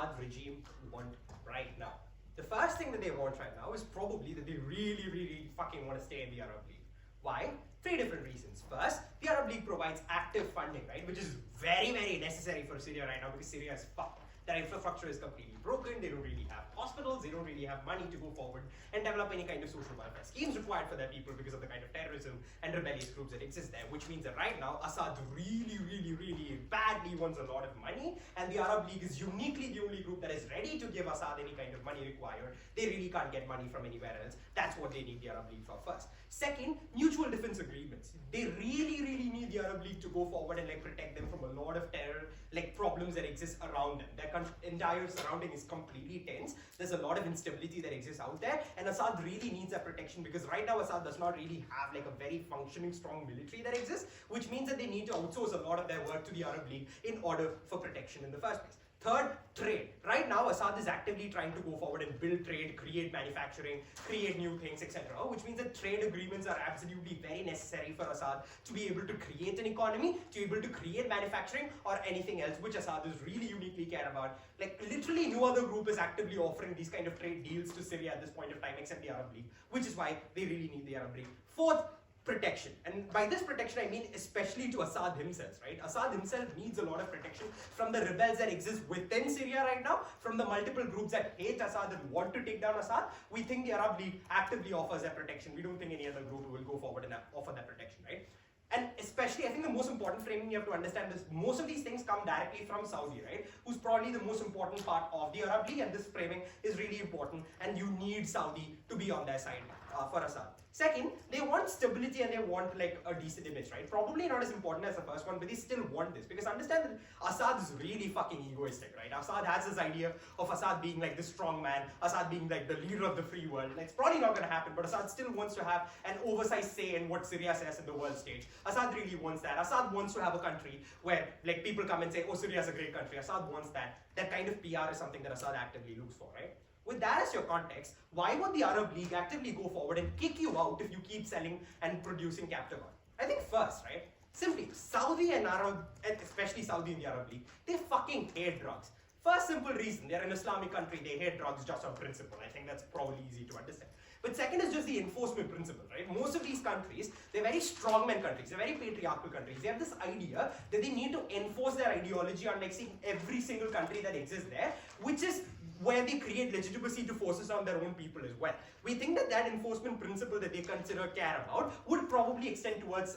Assad's regime want right now? The first thing that they want right now is probably that they really, really fucking want to stay in the Arab League. Why? Three different reasons. First, the Arab League provides active funding, right, which is very, very necessary for Syria right now because Syria is fucked. Their infrastructure is completely broken, they don't really have hospitals, they don't really have money to go forward and develop any kind of social welfare schemes required for their people because of the kind of terrorism and rebellious groups that exist there, which means that right now Assad really, really, really badly wants a lot of money, and the Arab League is uniquely the only group that is ready to give Assad any kind of money required. They really can't get money from anywhere else. That's what they need the Arab League for first. Second, mutual defense agreements. They really, really need the Arab League to go forward and like protect them from a lot of terror, like problems that exist around them. Their entire surrounding is completely tense. There's a lot of instability that exists out there, and Assad really needs that protection because right now Assad does not really have like a very functioning, strong military that exists, which means that they need to outsource a lot of their work to the Arab League in order for protection in the first place. Third, trade. Right now, Assad is actively trying to go forward and build trade, create manufacturing, create new things, etc. Which means that trade agreements are absolutely very necessary for Assad to be able to create an economy, to be able to create manufacturing or anything else, which Assad is really uniquely care about. Like literally no other group is actively offering these kind of trade deals to Syria at this point of time except the Arab League, which is why they really need the Arab League. Fourth, protection. And by this protection, I mean especially to Assad himself, right? Assad himself needs a lot of protection from the rebels that exist within Syria right now, from the multiple groups that hate Assad and want to take down Assad. We think the Arab League actively offers that protection. We don't think any other group will go forward and offer that protection, right? And especially, I think the most important framing you have to understand is most of these things come directly from Saudi, right? Who's probably the most important part of the Arab League, and this framing is really important, and you need Saudi to be on their side for Assad. Second, they want stability and they want like a decent image, right? Probably not as important as the first one, but they still want this because understand that Assad is really fucking egoistic, right? Assad has this idea of Assad being like the strong man, Assad being like the leader of the free world. And it's probably not going to happen, but Assad still wants to have an oversized say in what Syria says in the world stage. Assad really wants that. Assad wants to have a country where like people come and say, oh, Syria is a great country. Assad wants that. That kind of PR is something that Assad actively looks for, right? With that as your context, why would the Arab League actively go forward and kick you out if you keep selling and producing Captagon? I think first, right, simply Saudi and Arab, and especially Saudi and the Arab League, they fucking hate drugs. First simple reason, they're an Islamic country, they hate drugs just on principle. I think that's probably easy to understand. But second is just the enforcement principle, right? Most of these countries, they're very strongman countries, they're very patriarchal countries. They have this idea that they need to enforce their ideology on like every single country that exists there, which is where they create legitimacy to forces on their own people as well. We think that that enforcement principle that they consider care about would probably extend towards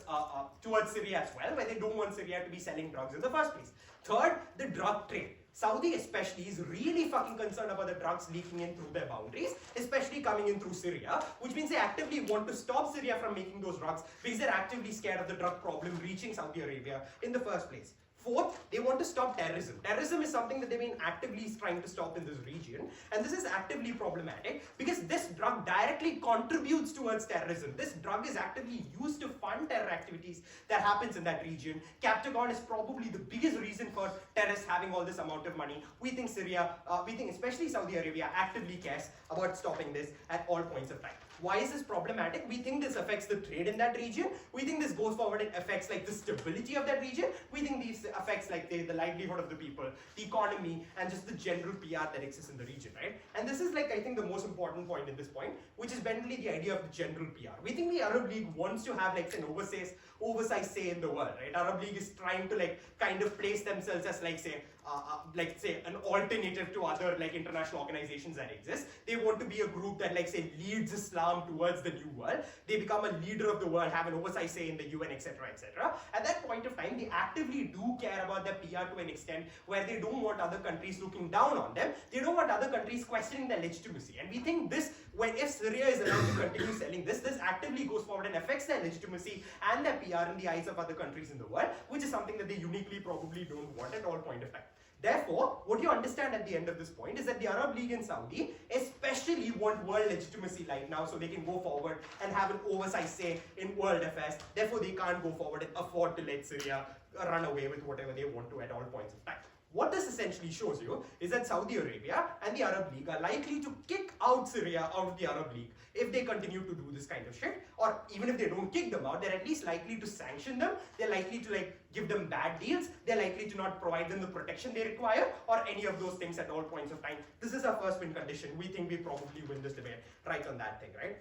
Syria as well, where they don't want Syria to be selling drugs in the first place. Third, the drug trade. Saudi especially is really fucking concerned about the drugs leaking in through their boundaries, especially coming in through Syria, which means they actively want to stop Syria from making those drugs because they're actively scared of the drug problem reaching Saudi Arabia in the first place. Fourth, they want to stop terrorism. Terrorism is something that they've been actively trying to stop in this region, and this is actively problematic because this drug directly contributes towards terrorism. This drug is actively used to fund terror activities that happens in that region. Captagon is probably the biggest reason for terrorists having all this amount of money. We think Syria, we think especially Saudi Arabia actively cares about stopping this at all points of time. Why is this problematic? We think this affects the trade in that region. We think this goes forward and affects like the stability of that region. We think these affects like the livelihood of the people, the economy, and just the general PR that exists in the region, right? And this is like, I think, the most important point in this point, which is basically the idea of the general PR. We think the Arab League wants to have like an oversized say in the world, right? Arab League is trying to like kind of place themselves as like say an alternative to other like international organizations that exist. They want to be a group that like say leads Islam towards the new world. They become a leader of the world, have an oversized say in the UN, etc., etc. At that point of time, they actively do care about their PR to an extent where they don't want other countries looking down on them. They don't want other countries questioning their legitimacy. And we think this, if Syria is allowed to continue selling this actively goes forward and affects their legitimacy and their PR in the eyes of other countries in the world, which is something that they uniquely probably don't want at all point of time. Therefore, what you understand at the end of this point is that the Arab League and Saudi especially want world legitimacy right now so they can go forward and have an oversized say in world affairs. Therefore, they can't go forward and afford to let Syria run away with whatever they want to at all points of time. What this essentially shows you is that Saudi Arabia and the Arab League are likely to kick out Syria out of the Arab League if they continue to do this kind of shit, or even if they don't kick them out, they're at least likely to sanction them, they're likely to like give them bad deals, they're likely to not provide them the protection they require, or any of those things at all points of time. This is our first win condition. We think we probably win this debate right on that thing, right?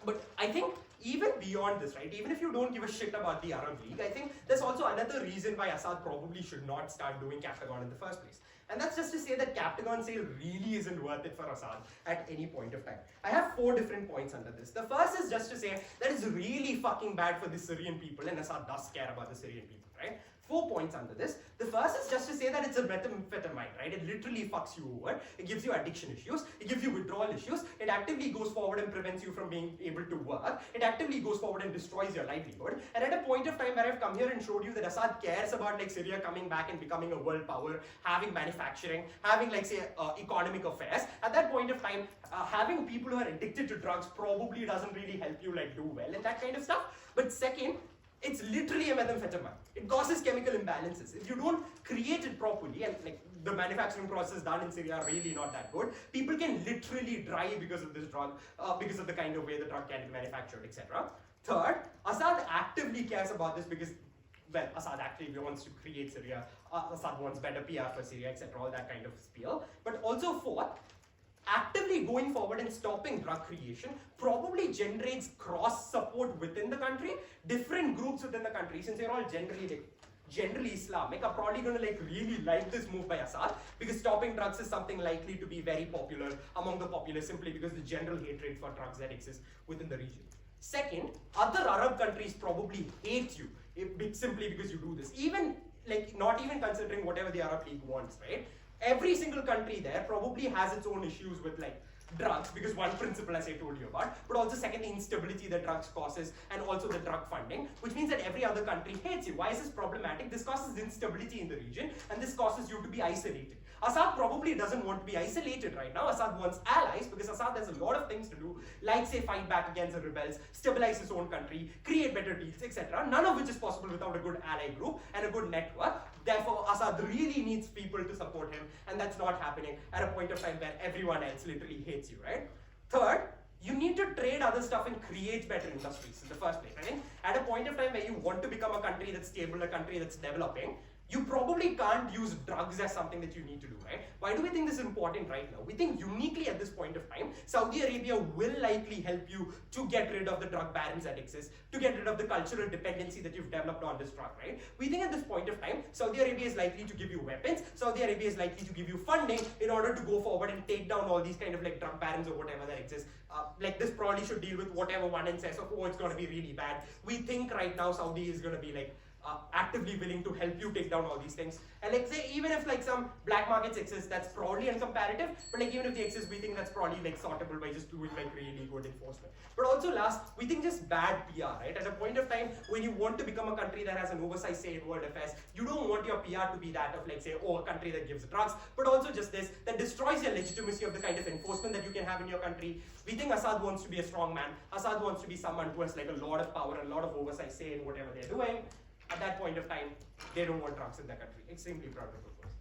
But I think even beyond this, right, even if you don't give a shit about the Arab League, I think there's also another reason why Assad probably should not start doing Captagon in the first place. And that's just to say that Captagon sale really isn't worth it for Assad at any point of time. I have 4 different points under this. The first is just to say that it's really fucking bad for the Syrian people, and Assad does care about the Syrian people, right? 4 points under this. The first is just to say that it's a amphetamine, right? It literally fucks you over. It gives you addiction issues. It gives you withdrawal issues. It actively goes forward and prevents you from being able to work. It actively goes forward and destroys your livelihood. And at a point of time where I've come here and showed you that Assad cares about like Syria coming back and becoming a world power, having manufacturing, having like say economic affairs, at that point of time, having people who are addicted to drugs probably doesn't really help you like do well and that kind of stuff. But second, it's literally a methamphetamine. It causes chemical imbalances. If you don't create it properly, and like the manufacturing process done in Syria are really not that good, people can literally die because of this drug, because of the kind of way the drug can be manufactured, etc. Third, Assad actively cares about this because, well, Assad actively wants to create Syria. Assad wants better PR for Syria, etc. All that kind of spiel. But also fourth, actively going forward and stopping drug creation probably generates cross support within the country. Different groups within the country, since they're all generally Islamic, are probably going to like really like this move by Assad, because stopping drugs is something likely to be very popular among the populace simply because the general hatred for drugs that exists within the region. Second, other Arab countries probably hate you simply because you do this, even like not even considering whatever the Arab League wants, right? Every single country there probably has its own issues with like drugs, because one principle, as I told you about, but also second, the instability that drugs causes, and also the drug funding, which means that every other country hates you. Why is this problematic? This causes instability in the region, and this causes you to be isolated. Assad probably doesn't want to be isolated right now. Assad wants allies, because Assad has a lot of things to do, like say fight back against the rebels, stabilize his own country, create better deals, etc. None of which is possible without a good ally group and a good network. Therefore, Assad really needs people to support him, and that's not happening at a point of time where everyone else literally hates you, right? Third, you need to trade other stuff and create better industries in the first place. I think at a point of time where you want to become a country that's stable, a country that's developing, you probably can't use drugs as something that you need to do, right? Why do we think this is important right now? We think uniquely at this point of time, Saudi Arabia will likely help you to get rid of the drug barons that exist, to get rid of the cultural dependency that you've developed on this drug, right? We think at this point of time, Saudi Arabia is likely to give you weapons, Saudi Arabia is likely to give you funding in order to go forward and take down all these kind of like drug barons or whatever that exists. Like this probably should deal with whatever one end says, oh, it's going to be really bad. We think right now Saudi is going to be like, actively willing to help you take down all these things. And like say, even if like some black markets exist, that's probably uncomparative, but like even if they exist, we think that's probably like sortable by just doing like really good enforcement. But also last, we think just bad PR, right? At a point of time when you want to become a country that has an oversized say in world affairs, you don't want your PR to be that of like say, oh, a country that gives drugs, but also just this, that destroys your legitimacy of the kind of enforcement that you can have in your country. We think Assad wants to be a strong man. Assad wants to be someone who has like a lot of power and a lot of oversized say in whatever they're doing. At that point of time, they don't want drugs in their country. Extremely proud of the first.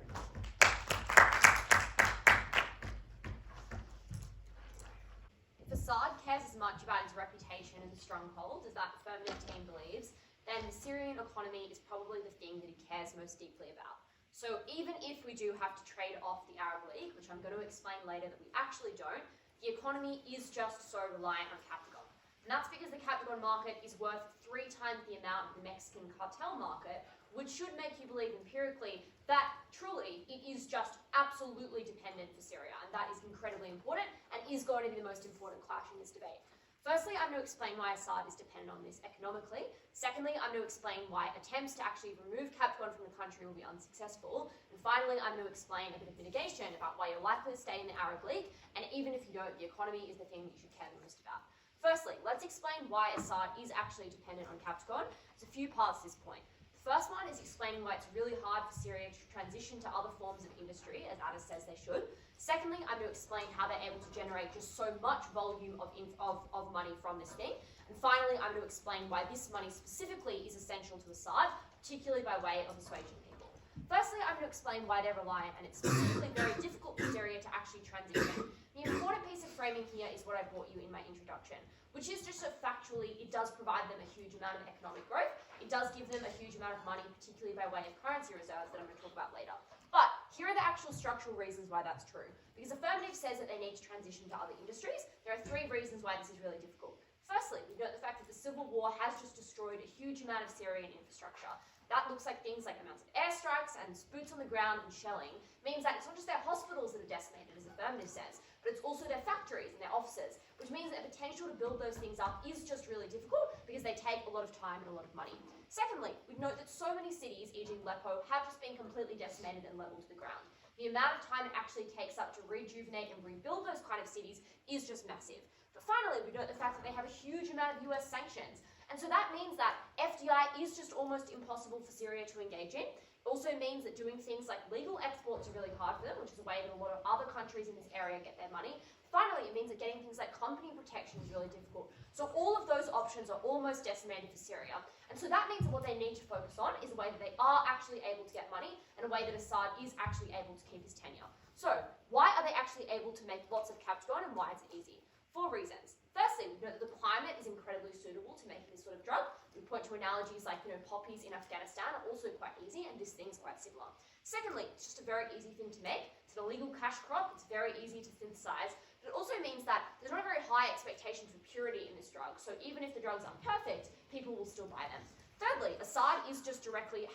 If Assad cares as much about his reputation and stronghold as that Affirmative team believes, then the Syrian economy is probably the thing that he cares most deeply about. So even if we do have to trade off the Arab League, which I'm going to explain later that we actually don't, the economy is just so reliant on Captagon. And that's because the Captagon market is worth 3 times the amount of the Mexican cartel market, which should make you believe empirically that truly it is just absolutely dependent for Syria, and that is incredibly important and is going to be the most important clash in this debate. Firstly, I'm going to explain why Assad is dependent on this economically. Secondly, I'm going to explain why attempts to actually remove Captagon from the country will be unsuccessful. And finally, I'm going to explain a bit of mitigation about why you're likely to stay in the Arab League, and even if you don't, the economy is the thing that you should care the most about. Firstly, let's explain why Assad is actually dependent on Captagon. There's a few parts to this point. The first one is explaining why it's really hard for Syria to transition to other forms of industry, as Ada says they should. Secondly, I'm going to explain how they're able to generate just so much volume of money from this thing. And finally, I'm going to explain why this money specifically is essential to Assad, particularly by way of assuaging people. Firstly, I'm going to explain why they're reliant, and it's specifically very difficult for Syria to actually transition. The important piece of framing here is what I brought you in my introduction, which is just that factually it does provide them a huge amount of economic growth. It does give them a huge amount of money, particularly by way of currency reserves that I'm going to talk about later. But here are the actual structural reasons why that's true. Because Affirmative says that they need to transition to other industries. There are 3 reasons why this is really difficult. Firstly, we note the fact that the civil war has just destroyed a huge amount of Syrian infrastructure. That looks like things like amounts of airstrikes and boots on the ground and shelling, means that it's not just their hospitals that are decimated, as Affirmative says, but it's also their factories and their offices, which means that the potential to build those things up is just really difficult because they take a lot of time and a lot of money. Secondly, we note that so many cities, e.g. Aleppo, have just been completely decimated and leveled to the ground. The amount of time it actually takes up to rejuvenate and rebuild those kind of cities is just massive. But finally, we note the fact that they have a huge amount of US sanctions. And so that means that FDI is just almost impossible for Syria to engage in. It also means that doing things like legal exports are really hard for them, which is a way that a lot of other countries in this area get their money. Finally, it means that getting things like company protection is really difficult. So all of those options are almost decimated for Syria. And so that means that what they need to focus on is a way that they are actually able to get money and a way that Assad is actually able to keep his tenure. So why are they actually able to make lots of Captagon and why is it easy? 4 reasons. Firstly, we know that the climate is incredibly suitable to making this sort of drug. We point to analogies like, poppies in Afghanistan are also quite easy, and this thing's quite similar. Secondly, it's just a very easy thing to make. It's an illegal cash crop. It's very easy to synthesize. But it also means that there's not a very high expectation for purity in this drug. So even if the drugs aren't perfect, people will still buy them. Thirdly, Assad has directly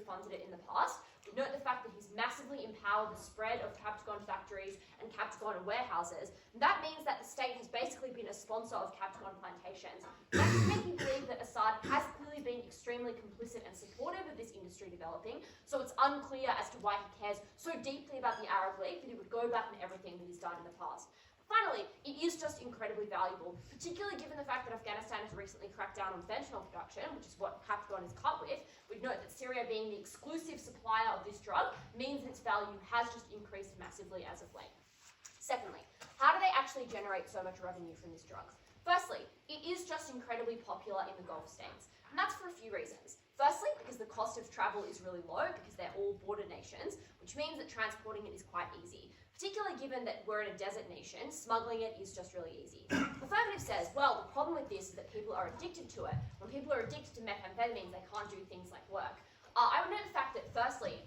funded it in the past. We note the fact that he's massively empowered the spread of Captagon factories and Captagon warehouses. And that means that the state has basically been a sponsor of Captagon plantations. That should make you believe that Assad has clearly been extremely complicit and supportive of this industry developing. So it's unclear as to why he cares so deeply about the Arab League that he would go back on everything that he's done in the past. Finally, it is just incredibly valuable, particularly given the fact that Afghanistan has recently cracked down on fentanyl production, which is what Captagon is cut with. We'd note that Syria being the exclusive supplier of this drug means that its value has just increased massively as of late. Secondly, how do they actually generate so much revenue from this drug? Firstly, it is just incredibly popular in the Gulf states, and that's for a few reasons. Firstly, because the cost of travel is really low because they're all border nations, which means that transporting it is quite easy. Particularly given that we're in a desert nation, smuggling it is just really easy. Affirmative says, well, the problem with this is that people are addicted to it. When people are addicted to methamphetamines, they can't do things like work. I would note the fact that firstly,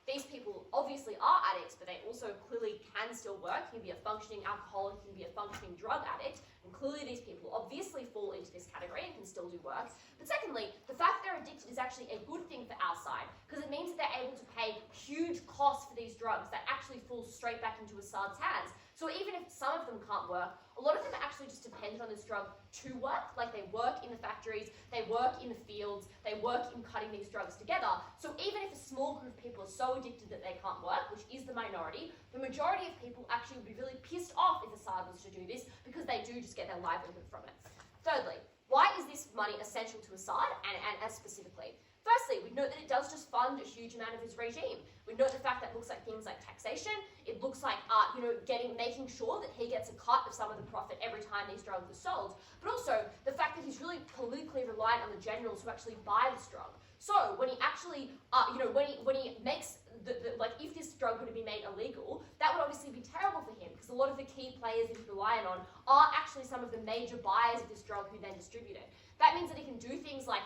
these people obviously are addicts, but they also clearly can still work. You can be a functioning alcoholic, you can be a functioning drug addict, and clearly these people obviously fall into this category and can still do work. But secondly, the fact they're addicted is actually a good thing for our side, because it means that they're able to pay huge costs for these drugs that actually fall straight back into Assad's hands. So even if some of them can't work, a lot of them are actually just dependent on this drug to work. Like they work in the factories, they work in the fields, they work in cutting these drugs together. So even if a small group of people are so addicted that they can't work, which is the minority, the majority of people actually would be really pissed off if Assad was to do this because they do just get their livelihood from it. Thirdly, why is this money essential to Assad and as specifically? Firstly, we note that it does just fund a huge amount of his regime. We note the fact that it looks like things like taxation. It looks like, making sure that he gets a cut of some of the profit every time these drugs are sold. But also the fact that he's really politically reliant on the generals who actually buy this drug. So when he actually, when he makes if this drug were to be made illegal, that would obviously be terrible for him because a lot of the key players that he's relying on are actually some of the major buyers of this drug who then distribute it. That means that he can do things like,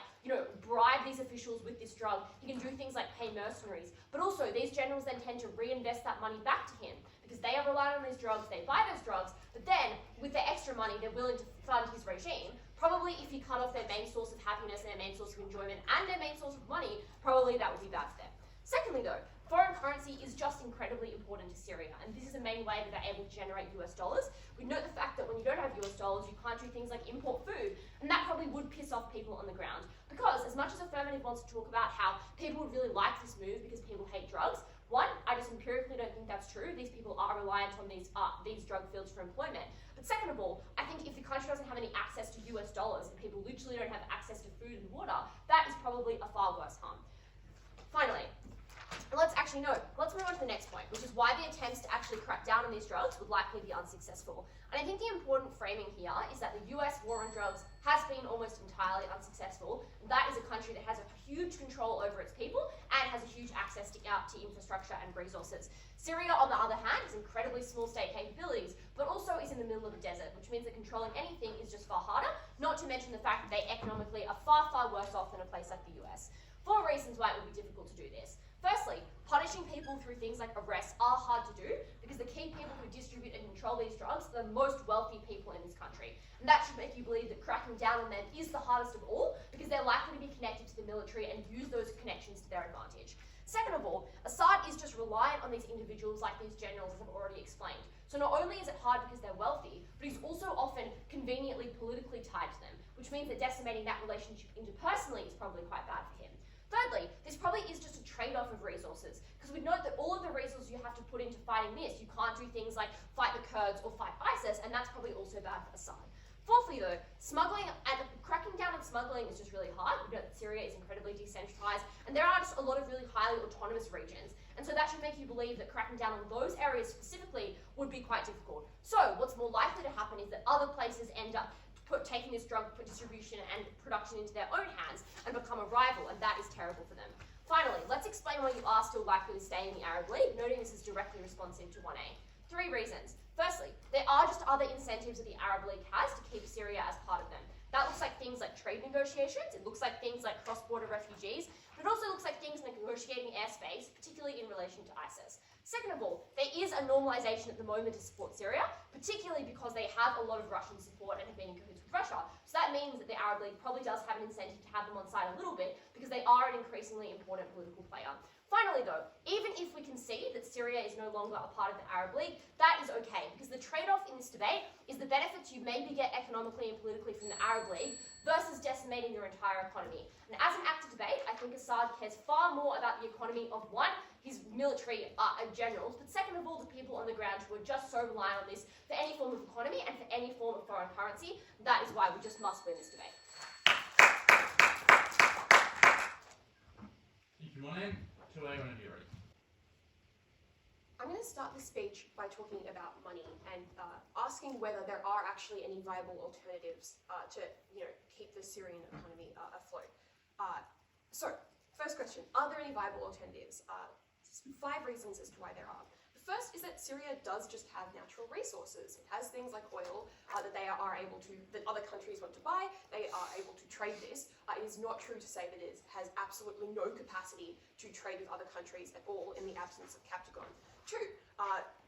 bribe these officials with this drug. He can do things like pay mercenaries. But also, these generals then tend to reinvest that money back to him because they are relying on these drugs, they buy those drugs, but then, with their extra money, they're willing to fund his regime. Probably if you cut off their main source of happiness and their main source of enjoyment and their main source of money, probably that would be bad for them. Secondly though, foreign currency is just incredibly important to Syria, and this is the main way that they're able to generate US dollars. We note the fact that when you don't have US dollars, you can't do things like import food, and that probably would piss off people on the ground. Because as much as Affirmative wants to talk about how people would really like this move because people hate drugs, one, I just empirically don't think that's true. These people are reliant on these drug fields for employment. But second of all, I think if the country doesn't have any access to US dollars and people literally don't have access to food and water, that is probably a far worse harm. Finally, And let's move on to the next point, which is why the attempts to actually crack down on these drugs would likely be unsuccessful. And I think the important framing here is that the US war on drugs has been almost entirely unsuccessful. That is a country that has a huge control over its people and has a huge access to infrastructure and resources. Syria, on the other hand, has incredibly small state capabilities, but also is in the middle of a desert, which means that controlling anything is just far harder, not to mention the fact that they economically are far, far worse off than a place like the US. 4 reasons why it would be difficult to do this. Firstly, punishing people through things like arrests are hard to do because the key people who distribute and control these drugs are the most wealthy people in this country. And that should make you believe that cracking down on them is the hardest of all because they're likely to be connected to the military and use those connections to their advantage. Second of all, Assad is just reliant on these individuals like these generals, as I've already explained. So not only is it hard because they're wealthy, but he's also often conveniently politically tied to them, which means that decimating that relationship interpersonally is probably quite bad for him. Thirdly, this probably is just a trade-off of resources, because we note that all of the resources you have to put into fighting this, you can't do things like fight the Kurds or fight ISIS, and that's probably also bad for Assad. Fourthly though, smuggling and cracking down on smuggling is just really hard. We know that Syria is incredibly decentralized, and there are just a lot of really highly autonomous regions, and so that should make you believe that cracking down on those areas specifically would be quite difficult. So what's more likely to happen is that other places end up taking this drug distribution and production into their own hands and become a rival, and that is terrible for them. Finally, let's explain why you are still likely to stay in the Arab League, noting this is directly responsive to 1A. 3 reasons. Firstly, there are just other incentives that the Arab League has to keep Syria as part of them. That looks like things like trade negotiations, it looks like things like cross-border refugees, but it also looks like things like negotiating airspace, particularly in relation to ISIS. Second of all, there is a normalization at the moment to support Syria, particularly because they have a lot of Russian support and have been in cahoots with Russia. So that means that the Arab League probably does have an incentive to have them on side a little bit because they are an increasingly important political player. Finally though, even if we can see that Syria is no longer a part of the Arab League, that is okay, because the trade-off in this debate is the benefits you maybe get economically and politically from the Arab League versus decimating your entire economy. And as an active debate, I think Assad cares far more about the economy of one, his military generals, but second of all, the people on the ground who are just so reliant on this for any form of economy and for any form of foreign currency. That is why we just must win this debate. If you want in, 2A whenever you're ready. I'm going to start the speech by talking about money and asking whether there are actually any viable alternatives to, keep the Syrian economy afloat. So, first question: are there any viable alternatives? 5 reasons as to why there are. The first is that Syria does just have natural resources. It has things like oil that that other countries want to buy. They are able to trade this. It is not true to say that it has absolutely no capacity to trade with other countries at all in the absence of Captagon. 2,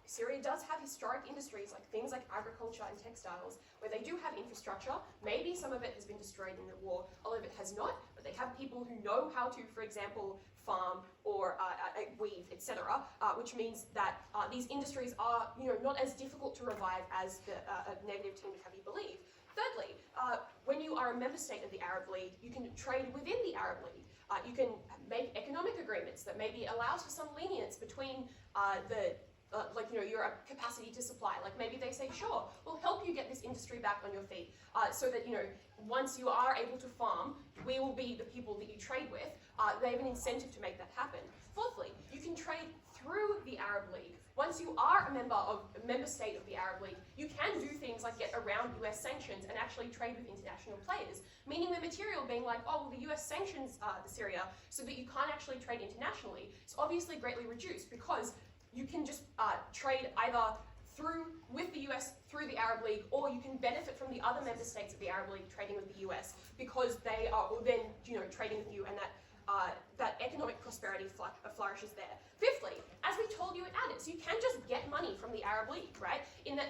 Syria does have historic industries like things like agriculture and textiles, where they do have infrastructure. Maybe some of it has been destroyed in the war, a lot of it has not, but they have people who know how to, for example, farm or weave, etc., which means that these industries are, not as difficult to revive as the negative team would have you believe. Thirdly, when you are a member state of the Arab League, you can trade within the Arab League. You can make economic agreements that maybe allows for some lenience between your capacity to supply. Like maybe they say, sure, we'll help you get this industry back on your feet, so that, once you are able to farm, we will be the people that you trade with. They have an incentive to make that happen. Fourthly, you can trade through the Arab League. Once you are a member state of the Arab League, you can do things like get around US sanctions and actually trade with international players, meaning the material being like, oh, well, the US sanctions Syria so that you can't actually trade internationally. It's obviously greatly reduced because you can just trade either with the US through the Arab League, or you can benefit from the other member states of the Arab League trading with the US because they are then trading with you, and that economic prosperity flourishes there. Fifthly, as we told you at Addis, you can just get money from the Arab League, right? In that,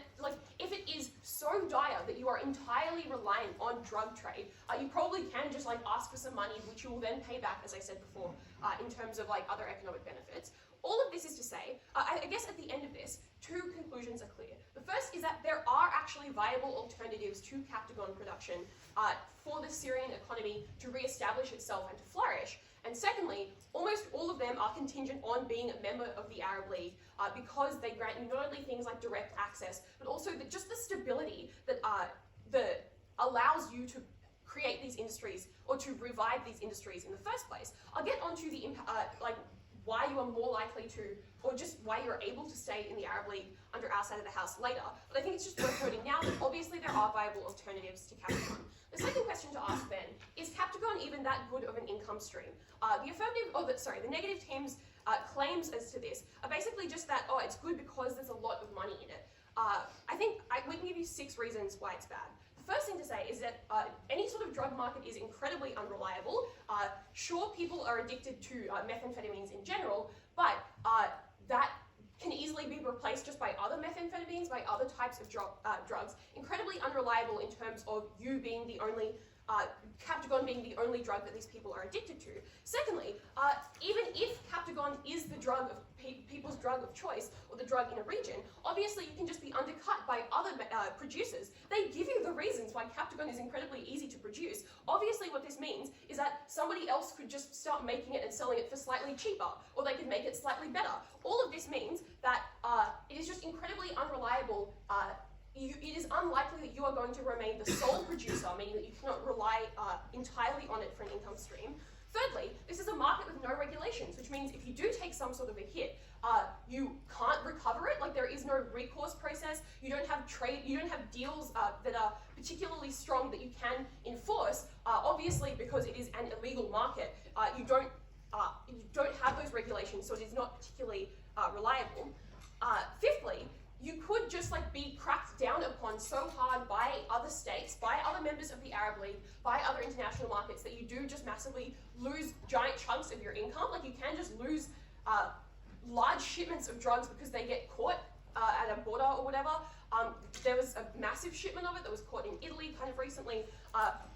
if it is so dire that you are entirely reliant on drug trade, you probably can just ask for some money, which you will then pay back, as I said before, in terms of other economic benefits. All of this is to say, I guess at the end of this, 2 conclusions are clear. The first is that there are actually viable alternatives to Captagon production for the Syrian economy to re-establish itself and to flourish. And secondly, almost all of them are contingent on being a member of the Arab League because they grant you not only things like direct access, but also just the stability that allows you to create these industries or to revive these industries in the first place. I'll get onto the why you are more likely to, or just why you're able to stay in the Arab League under our side of the house later. But I think it's just worth noting now that obviously there are viable alternatives to Captagon. The second question to ask then, is Captagon even that good of an income stream? The negative team's claims as to this are basically just that, oh, it's good because there's a lot of money in it. We can give you 6 reasons why it's bad. The first thing to say is that any sort of drug market is incredibly unreliable. Sure, people are addicted to methamphetamines in general, but that can easily be replaced just by other methamphetamines, by other types of drugs. Incredibly unreliable in terms of you being the only, Captagon being the only drug that these people are addicted to. Secondly, even if Captagon is the drug of people's drug of choice, or the drug in a region, obviously you can just be undercut by other producers. They give you the reasons why Captagon is incredibly easy to produce. Obviously what this means is that somebody else could just start making it and selling it for slightly cheaper, or they could make it slightly better. All of this means that it is just incredibly unreliable. It is unlikely that you are going to remain the sole producer, meaning that you cannot rely entirely on it for an income stream. Thirdly, this is a market with no regulations, which means if you do take some sort of a hit, you can't recover it. Like, there is no recourse process. You don't have deals that are particularly strong that you can enforce. Obviously, because it is an illegal market, you don't have those regulations, so it is not particularly reliable. Fifthly, you could just be cracked down upon so hard by other states, by other members of the Arab League, by other international markets, that you do just massively lose giant chunks of your income. Like, you can just lose large shipments of drugs because they get caught at a border or whatever. There was a massive shipment of it that was caught in Italy kind of recently.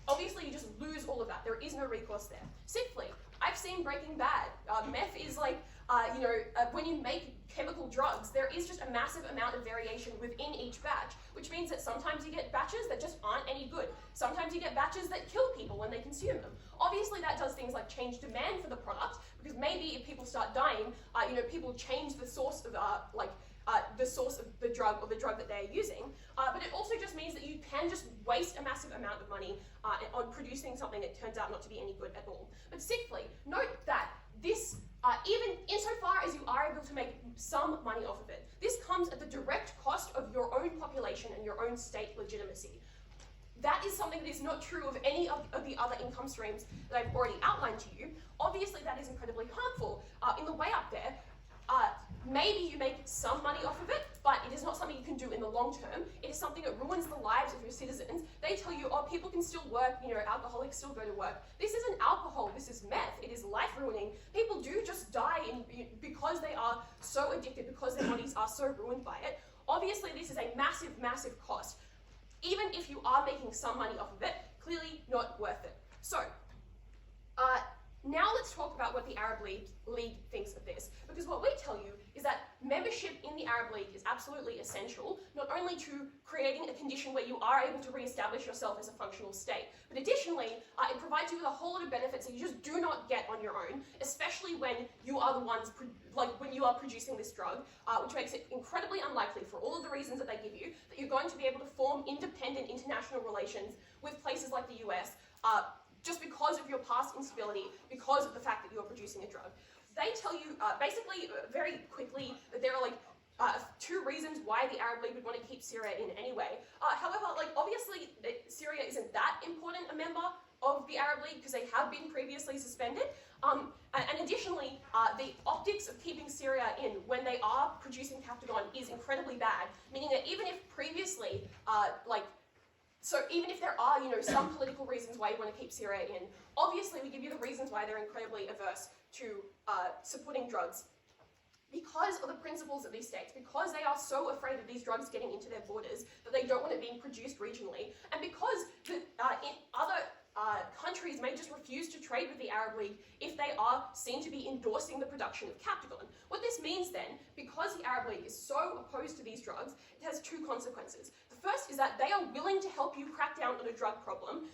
Obviously, you just lose all of that. There is no recourse there. Sixthly, I've seen Breaking Bad. Meth is when you make chemical drugs, there is just a massive amount of variation within each batch, which means that sometimes you get batches that just aren't any good. Sometimes you get batches that kill people when they consume them. Obviously, that does things like change demand for the product, because maybe if people start dying, people change the source of the drug or the drug that they're using. But it also just means that you can just waste a massive amount of money on producing something that turns out not to be any good at all. But sixthly, note that this, even insofar as you are able to make some money off of it, this comes at the direct cost of your own population and your own state legitimacy. That is something that is not true of any of the other income streams that I've already outlined to you. Obviously, that is incredibly harmful. In the way up there, maybe you make some money off of it, but it is not something you can do in the long term. It is something that ruins the lives of your citizens. They tell you, oh, people can still work, alcoholics still go to work. This isn't alcohol, this is meth. It is life ruining. People do just die because they are so addicted, because their bodies are so ruined by it. Obviously, this is a massive, massive cost. Even if you are making some money off of it, clearly not worth it. So, now let's talk about what the Arab League thinks of this. Because what we tell you is that membership in the Arab League is absolutely essential, not only to creating a condition where you are able to re-establish yourself as a functional state, but additionally, it provides you with a whole lot of benefits that you just do not get on your own, especially when you are the ones, when you are producing this drug, which makes it incredibly unlikely, for all of the reasons that they give you, that you're going to be able to form independent international relations with places like the US, just because of your past instability, because of the fact that you're producing a drug. They tell you, basically, very quickly, that there are 2 reasons why the Arab League would want to keep Syria in anyway. However, obviously, Syria isn't that important a member of the Arab League because they have been previously suspended. And additionally, the optics of keeping Syria in when they are producing Captagon is incredibly bad, meaning that even if previously, so even if there are, some political reasons why you want to keep Syria in, obviously we give you the reasons why they're incredibly averse to supporting drugs. Because of the principles of these states, because they are so afraid of these drugs getting into their borders that they don't want it being produced regionally, and because in other countries may just refuse to trade with the Arab League if they are seen to be endorsing the production of Captagon. What this means then, because the Arab League is so opposed to these drugs, it has 2 consequences. The first is that they are willing to help you crack down on a drug problem,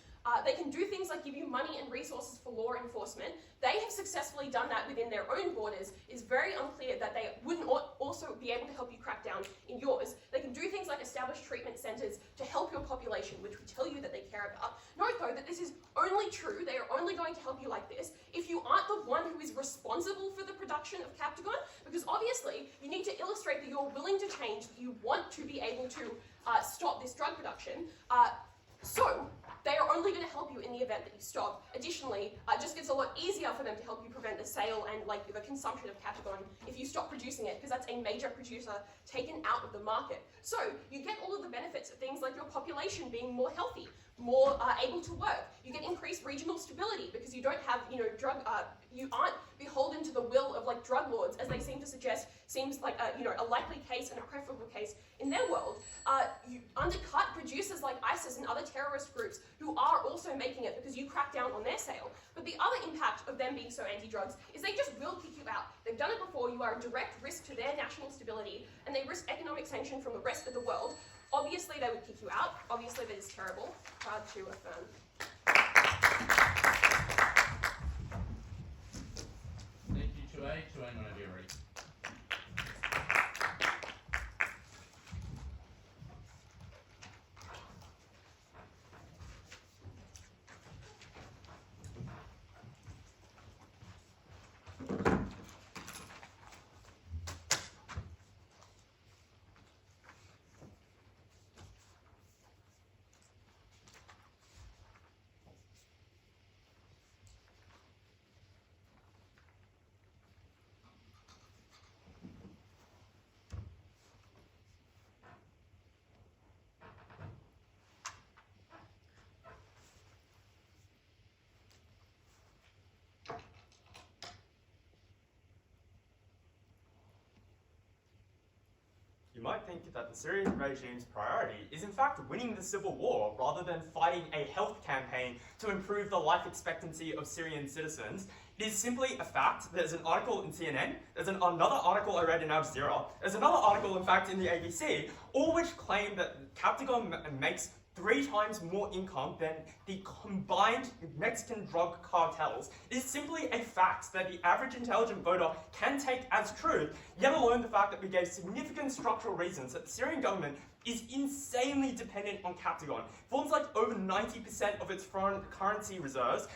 They can do things like give you money and resources for law enforcement. They have successfully done that within their own borders. It's very unclear that they wouldn't also be able to help you crack down in yours. They can do things like establish treatment centres to help your population, which we tell you that they care about. Note though that this is only true, they are only going to help you like this, if you aren't the one who is responsible for the production of Captagon, because obviously you need to illustrate that you're willing to change, that you want to be able to stop this drug production. So they are only going to help you in the event that you stop. Additionally, it just gets a lot easier for them to help you prevent the sale and like the consumption of Captagon if you stop producing it, because that's a major producer taken out of the market. So you get all of the benefits of things like your population being more healthy, more able to work. You get increased regional stability because you don't have, you aren't beholden to the will of like drug lords, as they seem to suggest seems like a likely case and a preferable case in their world. You undercut producers like ISIS and other terrorist groups who are also making it because you crack down on their sale. But the other impact of them being so anti-drugs is they just will kick you out. They've done it before. You are a direct risk to their national stability, and they risk economic sanction from the rest of the world. Obviously, they would kick you out. Obviously, that is terrible. Proud to affirm. Thank you, 2A. 2A, whenever you're ready. You might think that the Syrian regime's priority is in fact winning the civil war rather than fighting a health campaign to improve the life expectancy of Syrian citizens. It is simply a fact. There's an article in CNN, there's another article I read in Jazeera, there's another article in fact in the ABC, all which claim that Captagon makes 3 times more income than the combined Mexican drug cartels. It is simply a fact that the average intelligent voter can take as truth, yet alone the fact that we gave significant structural reasons that the Syrian government is insanely dependent on Captagon. Forms like over 90% of its foreign currency reserves.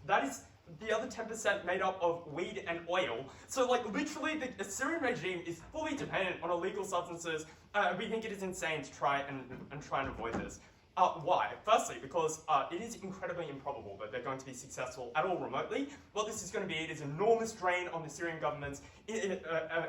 That is the other 10% made up of weed and oil. So like literally the Syrian regime is fully dependent on illegal substances. We think it is insane to try and avoid this. Why? Firstly, because it is incredibly improbable that they're going to be successful at all remotely. What this is going to be, it is an enormous drain on the Syrian government's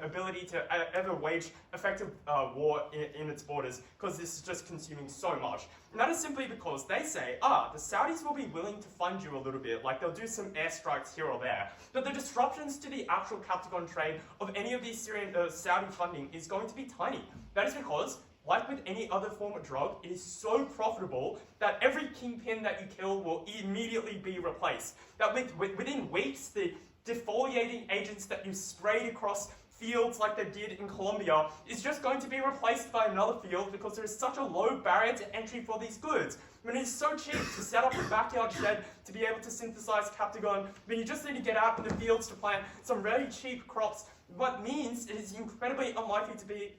ability to ever wage effective war in its borders, because this is just consuming so much. And that is simply because they say, the Saudis will be willing to fund you a little bit, like they'll do some airstrikes here or there. But the disruptions to the actual Captagon trade of any of these Syrian Saudi funding is going to be tiny. That is because, like with any other form of drug, it is so profitable that every kingpin that you kill will immediately be replaced. That within weeks, the defoliating agents that you sprayed across fields like they did in Colombia is just going to be replaced by another field because there is such a low barrier to entry for these goods. When it is so cheap to set up a backyard shed to be able to synthesize Captagon, when you just need to get out in the fields to plant some really cheap crops, what means it is incredibly unlikely to be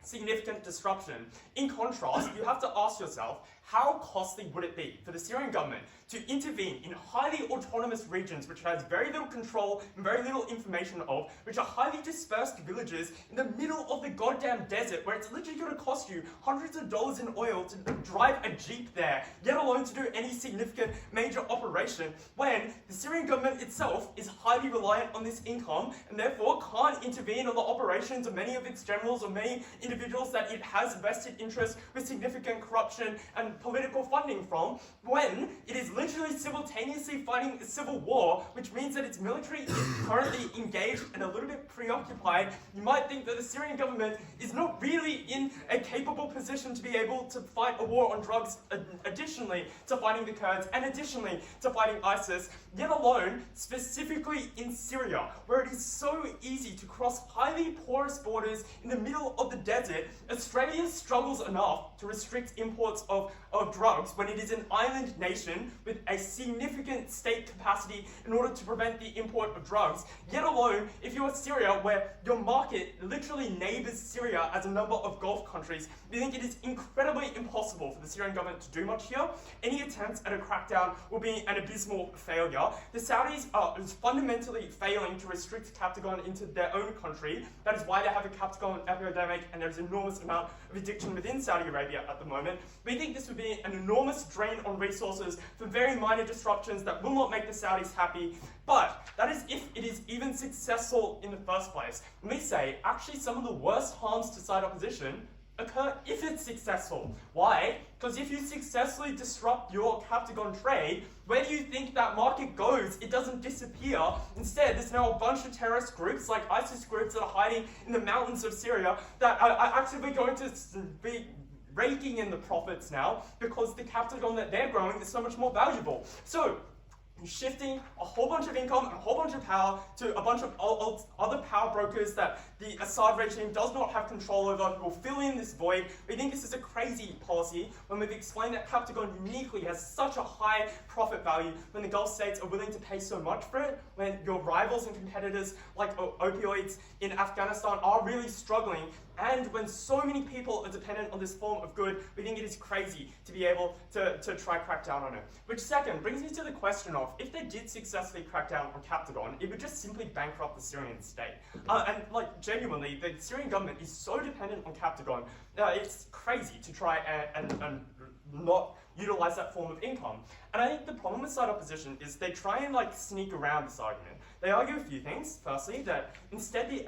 significant disruption. In contrast, you have to ask yourself, how costly would it be for the Syrian government to intervene in highly autonomous regions which has very little control and very little information of, which are highly dispersed villages in the middle of the goddamn desert, where it's literally going to cost you hundreds of dollars in oil to drive a jeep there, yet alone to do any significant major operation, when the Syrian government itself is highly reliant on this income and therefore can't intervene on the operations of many of its generals or many individuals that it has vested interest with significant corruption and political funding from, when it is literally simultaneously fighting a civil war, which means that its military is currently engaged and a little bit preoccupied. You might think that the Syrian government is not really in a capable position to be able to fight a war on drugs, additionally to fighting the Kurds and additionally to fighting ISIS, yet alone specifically in Syria, where it is so easy to cross highly porous borders in the middle of the desert gets it. Australia struggles enough to restrict imports of drugs when it is an island nation with a significant state capacity in order to prevent the import of drugs, yet alone if you're Syria, where your market literally neighbours Syria as a number of Gulf countries, we think it is incredibly impossible for the Syrian government to do much here. Any attempts at a crackdown will be an abysmal failure. The Saudis are fundamentally failing to restrict Captagon into their own country. That is why they have a Captagon epidemic, and there's an enormous amount of addiction within Saudi Arabia at the moment. We think this would be an enormous drain on resources for very minor disruptions that will not make the Saudis happy, but that is if it is even successful in the first place. And we say, actually, some of the worst harms to side opposition occur if it's successful. Why? Because if you successfully disrupt your Captagon trade, where do you think that market goes? It doesn't disappear. Instead, there's now a bunch of terrorist groups, like ISIS groups, that are hiding in the mountains of Syria that are actively going to be raking in the profits now because the Captagon that they're growing is so much more valuable. So, shifting a whole bunch of income and a whole bunch of power to a bunch of other power brokers that the Assad regime does not have control over, who will fill in this void. We think this is a crazy policy when we've explained that Captagon uniquely has such a high profit value when the Gulf states are willing to pay so much for it, when your rivals and competitors like opioids in Afghanistan are really struggling, and when so many people are dependent on this form of good. We think it is crazy to be able to try crack down on it. Which second brings me to the question of, if they did successfully crack down on Captagon, it would just simply bankrupt the Syrian state. And like genuinely, the Syrian government is so dependent on Captagon, it's crazy to try and not utilize that form of income. And I think the problem with side opposition is they try and like sneak around this argument. They argue a few things. Firstly, that instead the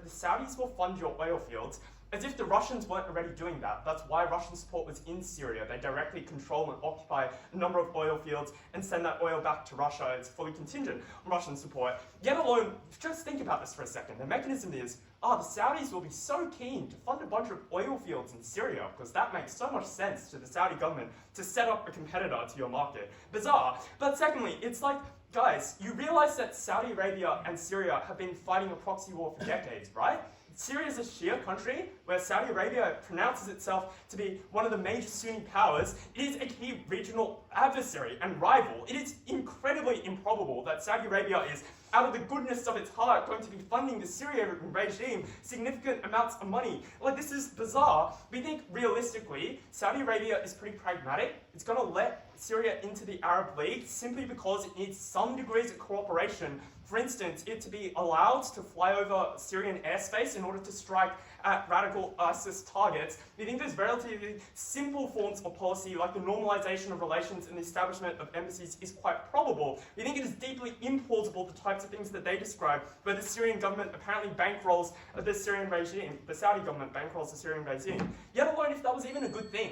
Saudis will fund your oil fields, as if the Russians weren't already doing that. That's why Russian support was in Syria. They directly control and occupy a number of oil fields and send that oil back to Russia. It's fully contingent on Russian support. Yet alone, just think about this for a second. The mechanism is, the Saudis will be so keen to fund a bunch of oil fields in Syria because that makes so much sense to the Saudi government to set up a competitor to your market. Bizarre. But secondly, it's like, guys, you realize that Saudi Arabia and Syria have been fighting a proxy war for decades, right? Syria is a Shia country where Saudi Arabia pronounces itself to be one of the major Sunni powers. It is a key regional adversary and rival. It is incredibly improbable that Saudi Arabia is, out of the goodness of its heart, going to be funding the Syrian regime significant amounts of money. Like, this is bizarre. We think realistically, Saudi Arabia is pretty pragmatic. It's going to let Syria into the Arab League simply because it needs some degrees of cooperation. For instance, it to be allowed to fly over Syrian airspace in order to strike at radical ISIS targets. We think there's relatively simple forms of policy, like the normalization of relations and the establishment of embassies, is quite probable. We think it is deeply implausible, the types of things that they describe, where the Syrian government apparently bankrolls the Syrian regime, the Saudi government bankrolls the Syrian regime. Yet alone, if that was even a good thing,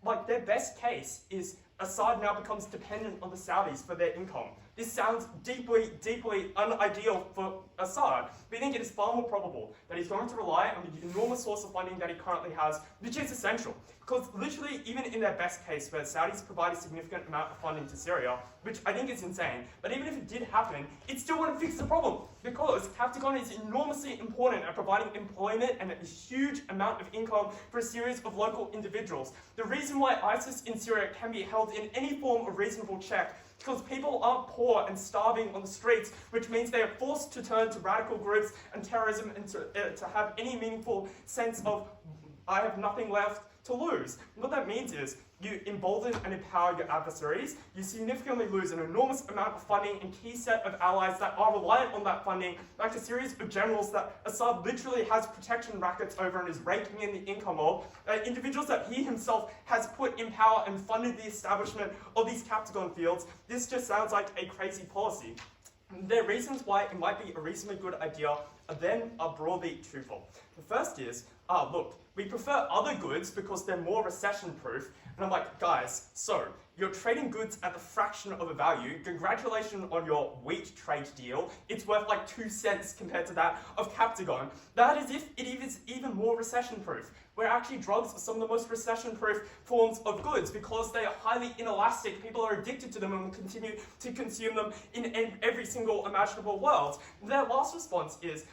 like their best case is Assad now becomes dependent on the Saudis for their income. This sounds deeply, deeply unideal for Assad. We think it is far more probable that he's going to rely on the enormous source of funding that he currently has, which is essential. Because literally, even in their best case, where Saudis provide a significant amount of funding to Syria, which I think is insane, but even if it did happen, it still wouldn't fix the problem. Because Captagon is enormously important at providing employment and a huge amount of income for a series of local individuals. The reason why ISIS in Syria can be held in any form of reasonable check because people aren't poor and starving on the streets, which means they are forced to turn to radical groups and terrorism and to have any meaningful sense of, I have nothing left to lose. And what that means is, you embolden and empower your adversaries, you significantly lose an enormous amount of funding and key set of allies that are reliant on that funding, like a series of generals that Assad literally has protection rackets over and is raking in the income of, individuals that he himself has put in power and funded the establishment of these Captagon fields. This just sounds like a crazy policy. The reasons why it might be a reasonably good idea are broadly twofold. The first is, look, we prefer other goods because they're more recession-proof. And I'm like, guys, so you're trading goods at the fraction of a value. Congratulations on your wheat trade deal. It's worth like 2 cents compared to that of Captagon. That is if it is even more recession-proof. Where actually drugs are some of the most recession-proof forms of goods because they are highly inelastic. People are addicted to them and will continue to consume them in every single imaginable world. Their last response is,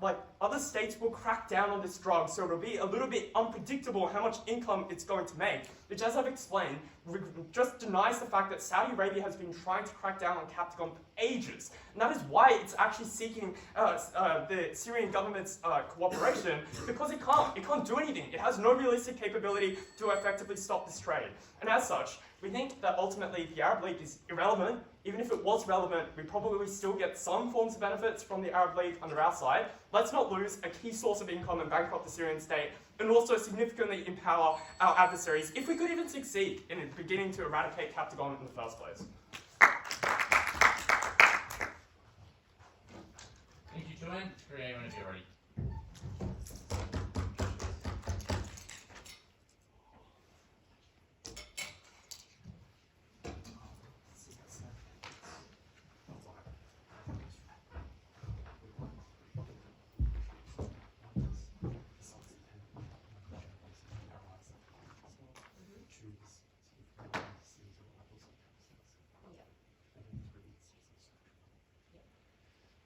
like other states will crack down on this drug, so it'll be a little bit unpredictable how much income it's going to make, which, as I've explained, just denies the fact that Saudi Arabia has been trying to crack down on Captagon for ages. And that is why it's actually seeking the Syrian government's cooperation, because it can't do anything. It has no realistic capability to effectively stop this trade. And as such, we think that ultimately the Arab League is irrelevant. Even if it was relevant, we probably still get some forms of benefits from the Arab League under our side. Let's not lose a key source of income and bankrupt the Syrian state, and also significantly empower our adversaries, if we could even succeed in beginning to eradicate Captagon in the first place. Thank you, Joanne. Create whenever you're ready.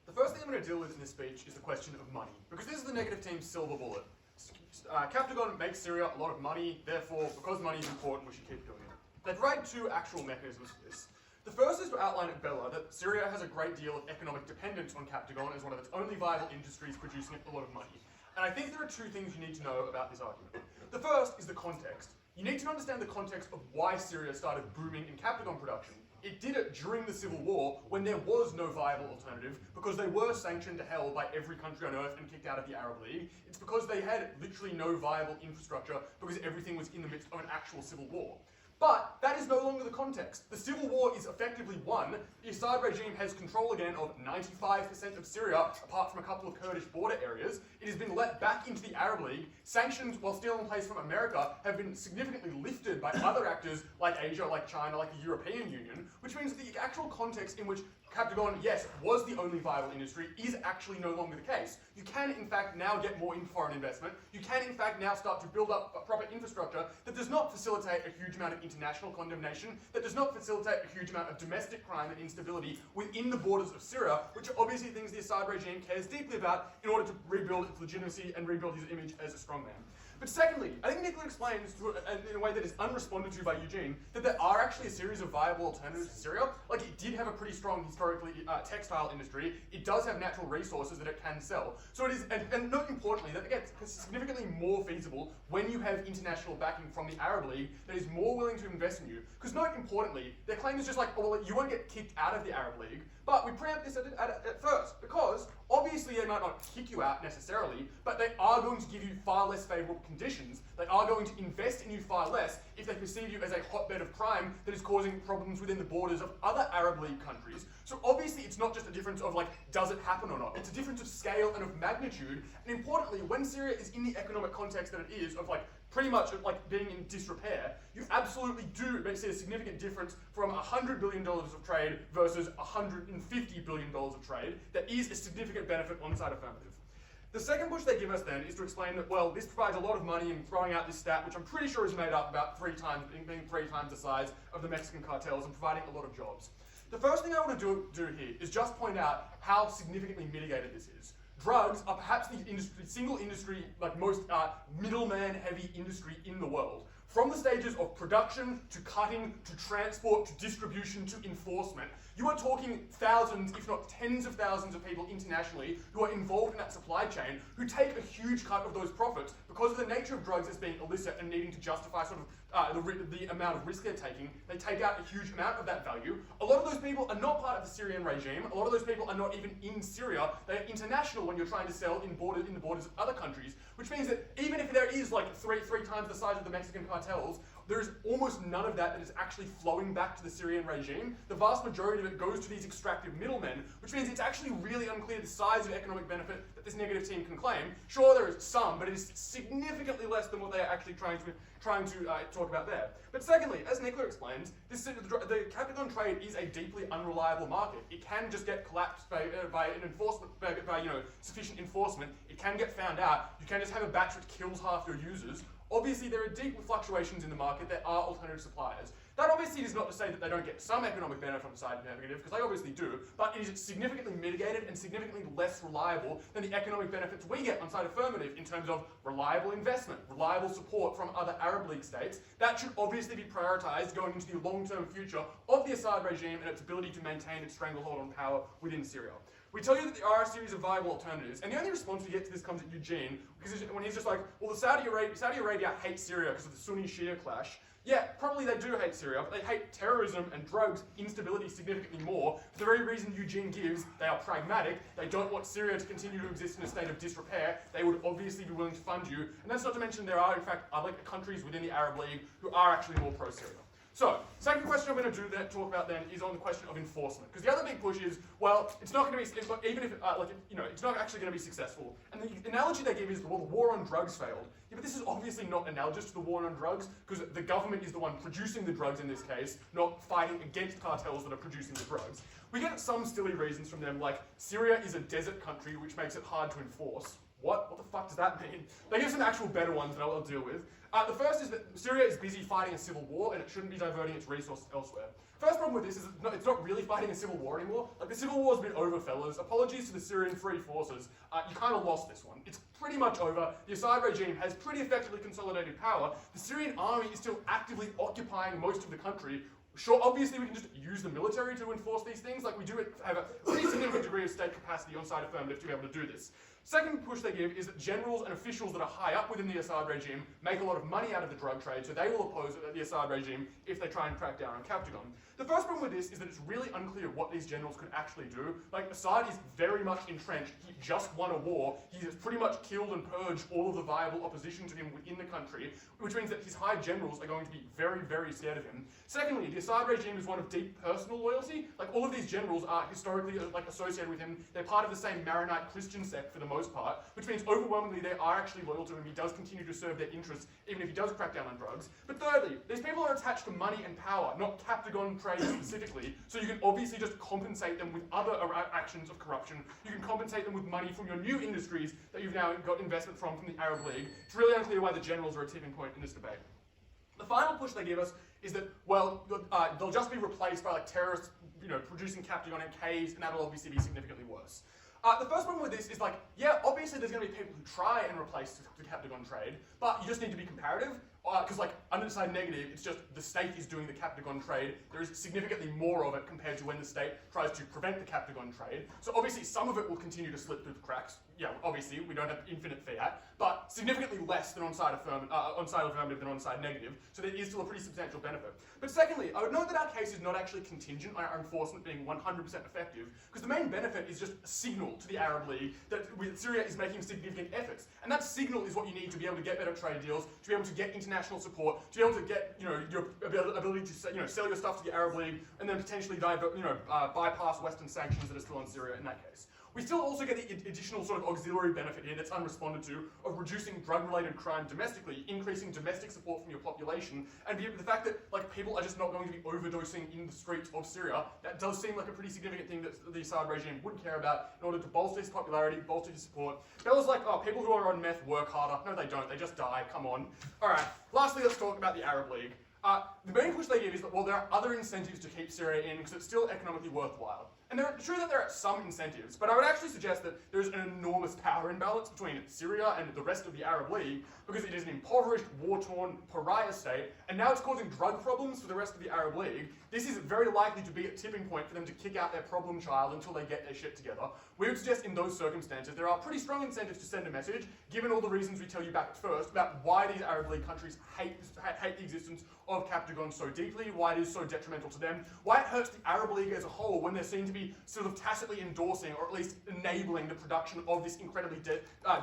The first thing I'm going to deal with in this speech is the question of money, because this is the negative team's silver bullet. Captagon makes Syria a lot of money, therefore, because money is important, we should keep doing it. They provide two actual mechanisms for this. The first is to outline at Bella that Syria has a great deal of economic dependence on Captagon as one of its only viable industries producing a lot of money. And I think there are two things you need to know about this argument. The first is the context. You need to understand the context of why Syria started booming in Captagon production. It did it during the Civil War when there was no viable alternative, because they were sanctioned to hell by every country on earth and kicked out of the Arab League. It's because they had literally no viable infrastructure because everything was in the midst of an actual civil war. But that is no longer the context. The civil war is effectively won. The Assad regime has control again of 95% of Syria, apart from a couple of Kurdish border areas. It has been let back into the Arab League. Sanctions, while still in place from America, have been significantly lifted by other actors like Asia, like China, like the European Union, which means the actual context in which Captagon, yes, was the only viable industry, is actually no longer the case. You can, in fact, now get more foreign investment. You can, in fact, now start to build up a proper infrastructure that does not facilitate a huge amount of international condemnation, that does not facilitate a huge amount of domestic crime and instability within the borders of Syria, which are obviously things the Assad regime cares deeply about in order to rebuild its legitimacy and rebuild his image as a strongman. But secondly, I think Nicola explains in a way that is unresponded to by Eugene that there are actually a series of viable alternatives to Syria. Like, it did have a pretty strong historically textile industry. It does have natural resources that it can sell. So it is, and not importantly, that gets significantly more feasible when you have international backing from the Arab League that is more willing to invest in you. Because not importantly, their claim is just like, oh, well, you won't get kicked out of the Arab League. But we preempt this at first, because obviously they might not kick you out necessarily, but they are going to give you far less favourable conditions. They are going to invest in you far less if they perceive you as a hotbed of crime that is causing problems within the borders of other Arab League countries. So obviously it's not just a difference of like, does it happen or not? It's a difference of scale and of magnitude. And importantly, when Syria is in the economic context that it is, of like pretty much like being in disrepair, you absolutely do see a significant difference from $100 billion of trade versus $150 billion of trade. There is a significant benefit on side Affirmative. The second push they give us then is to explain that, well, this provides a lot of money, and throwing out this stat, which I'm pretty sure is made up about being 3 times the size of the Mexican cartels and providing a lot of jobs. The first thing I want to do here is just point out how significantly mitigated this is. Drugs are perhaps the single industry, like most middleman-heavy industry in the world. From the stages of production, to cutting, to transport, to distribution, to enforcement, you are talking thousands, if not tens of thousands of people internationally who are involved in that supply chain, who take a huge cut of those profits because of the nature of drugs as being illicit and needing to justify sort of the amount of risk they're taking. They take out a huge amount of that value. A lot of those people are not part of the Syrian regime. A lot of those people are not even in Syria. They are international when you're trying to sell in the borders of other countries, which means that even if there is like three times the size of the Mexican cartels, there is almost none of that is actually flowing back to the Syrian regime. The vast majority of it goes to these extractive middlemen, which means it's actually really unclear the size of economic benefit that this negative team can claim. Sure, there is some, but it is significantly less than what they are actually trying to talk about there. But secondly, as Nicola explains, the Captagon trade is a deeply unreliable market. It can just get collapsed by an enforcement, by sufficient enforcement. It can get found out. You can just have a batch that kills half your users. Obviously, there are deep fluctuations in the market. There are alternative suppliers. That obviously is not to say that they don't get some economic benefit from side negative, because they obviously do, but it is significantly mitigated and significantly less reliable than the economic benefits we get on side affirmative in terms of reliable investment, reliable support from other Arab League states. That should obviously be prioritised going into the long-term future of the Assad regime and its ability to maintain its stranglehold on power within Syria. We tell you that there are a series of viable alternatives, and the only response we get to this comes at Eugene, because when he's just like, well, Saudi Arabia hates Syria because of the Sunni-Shia clash. Yeah, probably they do hate Syria, but they hate terrorism and drugs, instability significantly more. For the very reason Eugene gives, they are pragmatic. They don't want Syria to continue to exist in a state of disrepair. They would obviously be willing to fund you. And that's not to mention there are, in fact, other countries within the Arab League who are actually more pro-Syria. So, second question I'm going to talk about then is on the question of enforcement, because the other big push is, well, it's not going to be, even if it's not actually going to be successful. And the analogy they give is, well, the war on drugs failed. Yeah, but this is obviously not analogous to the war on drugs, because the government is the one producing the drugs in this case, not fighting against cartels that are producing the drugs. We get some silly reasons from them, like Syria is a desert country, which makes it hard to enforce. What the fuck does that mean? They give some actual better ones that I'll deal with. The first is that Syria is busy fighting a civil war and it shouldn't be diverting its resources elsewhere. First problem with this is it's not really fighting a civil war anymore. Like, the civil war's been over, fellas. Apologies to the Syrian Free Forces. You kind of lost this one. It's pretty much over. The Assad regime has pretty effectively consolidated power. The Syrian army is still actively occupying most of the country. Sure, obviously we can just use the military to enforce these things. Like, we do have a pretty significant degree of state capacity on side affirmative to be able to do this. Second push they give is that generals and officials that are high up within the Assad regime make a lot of money out of the drug trade, so they will oppose the Assad regime if they try and crack down on Captagon. The first problem with this is that it's really unclear what these generals could actually do. Like, Assad is very much entrenched. He just won a war. He has pretty much killed and purged all of the viable opposition to him within the country, which means that his high generals are going to be very, very scared of him. Secondly, the Assad regime is one of deep personal loyalty. Like, all of these generals are historically associated with him. They're part of the same Maronite Christian sect for the most part, which means overwhelmingly they are actually loyal to him. He does continue to serve their interests, even if he does crack down on drugs. But thirdly, these people are attached to money and power, not Captagon trade specifically, so you can obviously just compensate them with other actions of corruption. You can compensate them with money from your new industries that you've now got investment from the Arab League. It's really unclear why the generals are a tipping point in this debate. The final push they give us is that, well, they'll just be replaced by terrorists, producing Captagon in caves, and that'll obviously be significantly worse. The first problem with this is yeah, obviously there's going to be people who try and replace the Captagon trade, but you just need to be comparative, because under the side negative, it's just the state is doing the Captagon trade. There is significantly more of it compared to when the state tries to prevent the Captagon trade. So obviously some of it will continue to slip through the cracks. Yeah, obviously we don't have infinite fiat, but significantly less than on side affirmative than on side negative. So there is still a pretty substantial benefit. But secondly, I would note that our case is not actually contingent on our enforcement being 100% effective, because the main benefit is just a signal to the Arab League that Syria is making significant efforts. And that signal is what you need to be able to get better trade deals, to be able to get international support, to be able to get your ability to sell your stuff to the Arab League, and then potentially bypass Western sanctions that are still on Syria in that case. We still also get the additional sort of auxiliary benefit here that's unresponded to of reducing drug-related crime domestically, increasing domestic support from your population, and the fact that people are just not going to be overdosing in the streets of Syria. That does seem like a pretty significant thing that the Assad regime would care about in order to bolster his popularity, bolster his support. Bella's like, oh, people who are on meth work harder. No, they don't. They just die. Come on. All right. Lastly, let's talk about the Arab League. The main push they give is that, well, there are other incentives to keep Syria in because it's still economically worthwhile. And it's true that there are some incentives, but I would actually suggest that there's an enormous power imbalance between Syria and the rest of the Arab League, because it is an impoverished, war-torn, pariah state, and now it's causing drug problems for the rest of the Arab League. This is very likely to be a tipping point for them to kick out their problem child until they get their shit together. We would suggest in those circumstances there are pretty strong incentives to send a message, given all the reasons we tell you back at first, about why these Arab League countries hate the existence of Captagon so deeply, why it is so detrimental to them, why it hurts the Arab League as a whole when they're seen to be sort of tacitly endorsing or at least enabling the production of this incredibly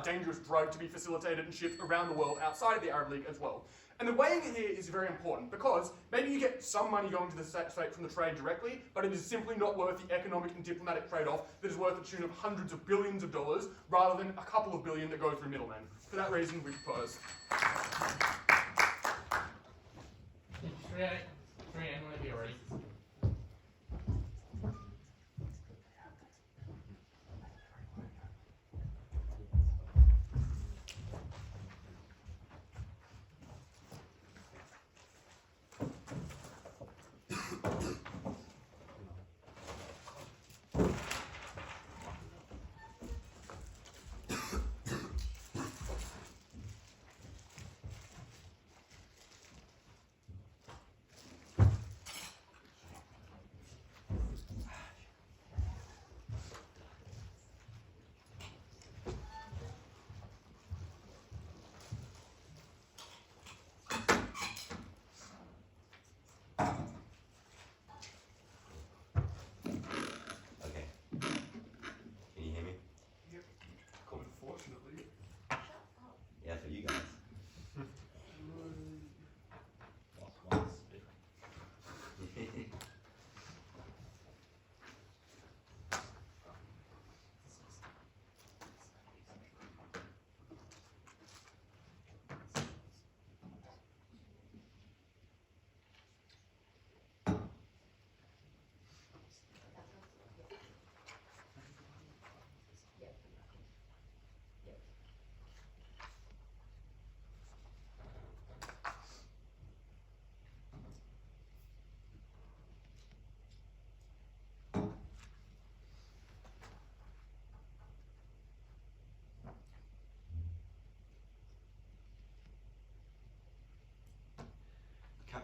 dangerous drug to be facilitated and shipped around the world outside of the Arab League as well. And the weighing it here is very important, because maybe you get some money going to the state from the trade directly, but it is simply not worth the economic and diplomatic trade-off that is worth the tune of hundreds of billions of dollars rather than a couple of billion that go through middlemen. For that reason, we propose. Freeland, whenever you're ready.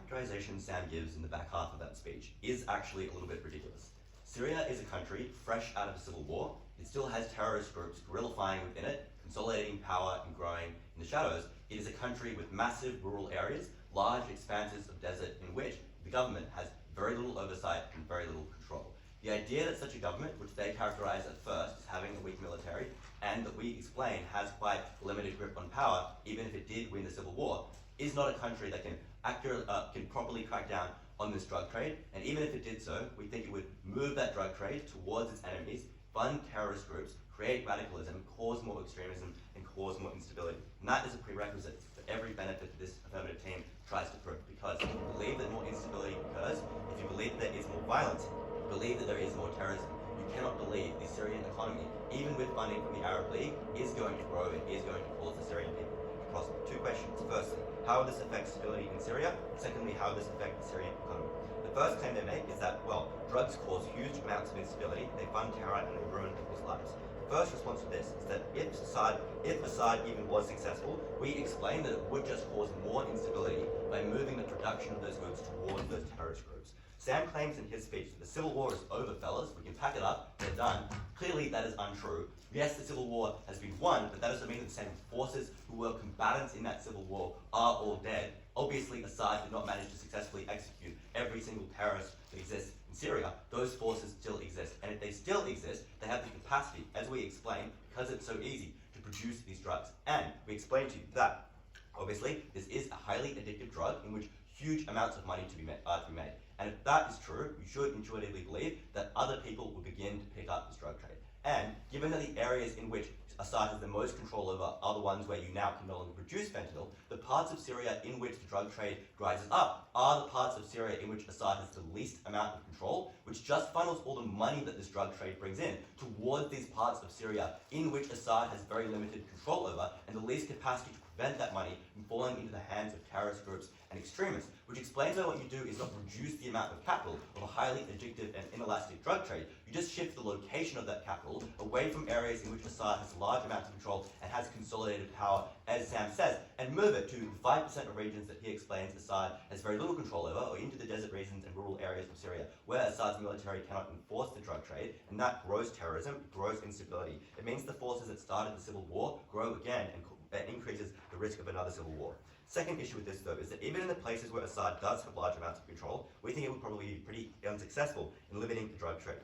characterization Sam gives in the back half of that speech is actually a little bit ridiculous. Syria is a country fresh out of a civil war. It still has terrorist groups guerrilla-fying within it, consolidating power and growing in the shadows. It is a country with massive rural areas, large expanses of desert in which the government has very little oversight and very little control. The idea that such a government, which they characterize at first as having a weak military, and that we explain has quite a limited grip on power, even if it did win the civil war, is not a country that can properly crack down on this drug trade, and even if it did so, we think it would move that drug trade towards its enemies, fund terrorist groups, create radicalism, cause more extremism, and cause more instability. And that is a prerequisite for every benefit that this affirmative team tries to prove, because if you believe that more instability occurs, if you believe that there is more violence, if you believe that there is more terrorism, you cannot believe the Syrian economy, even with funding from the Arab League, is going to grow and is going to cause the Syrian people to prosper. Two questions. Firstly, how will this affect stability in Syria? Secondly, how will this affect the Syrian economy? The first claim they make is that, well, drugs cause huge amounts of instability, they fund terror, and they ruin people's lives. The first response to this is that if Assad even was successful, we explain that it would just cause more instability by moving the production of those goods towards those terrorist groups. Sam claims in his speech that the civil war is over, fellas, we can pack it up, they're done. Clearly that is untrue. Yes, the civil war has been won, but that doesn't mean that the same forces who were combatants in that civil war are all dead. Obviously, Assad did not manage to successfully execute every single terrorist that exists in Syria. Those forces still exist, and if they still exist, they have the capacity, as we explain, because it's so easy to produce these drugs. And we explain to you that, obviously, this is a highly addictive drug in which huge amounts of money are to be made. And if that is true, you should intuitively believe that other people will begin to pick up this drug trade. And given that the areas in which Assad has the most control over are the ones where you now can no longer produce fentanyl, the parts of Syria in which the drug trade rises up are the parts of Syria in which Assad has the least amount of control, which just funnels all the money that this drug trade brings in towards these parts of Syria in which Assad has very limited control over and the least capacity to prevent that money from falling into the hands of terrorist groups and extremists, which explains why what you do is not reduce the amount of capital of a highly addictive and inelastic drug trade. You just shift the location of that capital away from areas in which Assad has large amounts of control and has consolidated power, as Sam says, and move it to the 5% of regions that he explains Assad has very little control over, or into the desert regions and rural areas of Syria, where Assad's military cannot enforce the drug trade, and that grows terrorism, grows instability. It means the forces that started the civil war grow again and increases the risk of another civil war. Second issue with this, though, is that even in the places where Assad does have large amounts of control, we think it would probably be pretty unsuccessful in limiting the drug trade.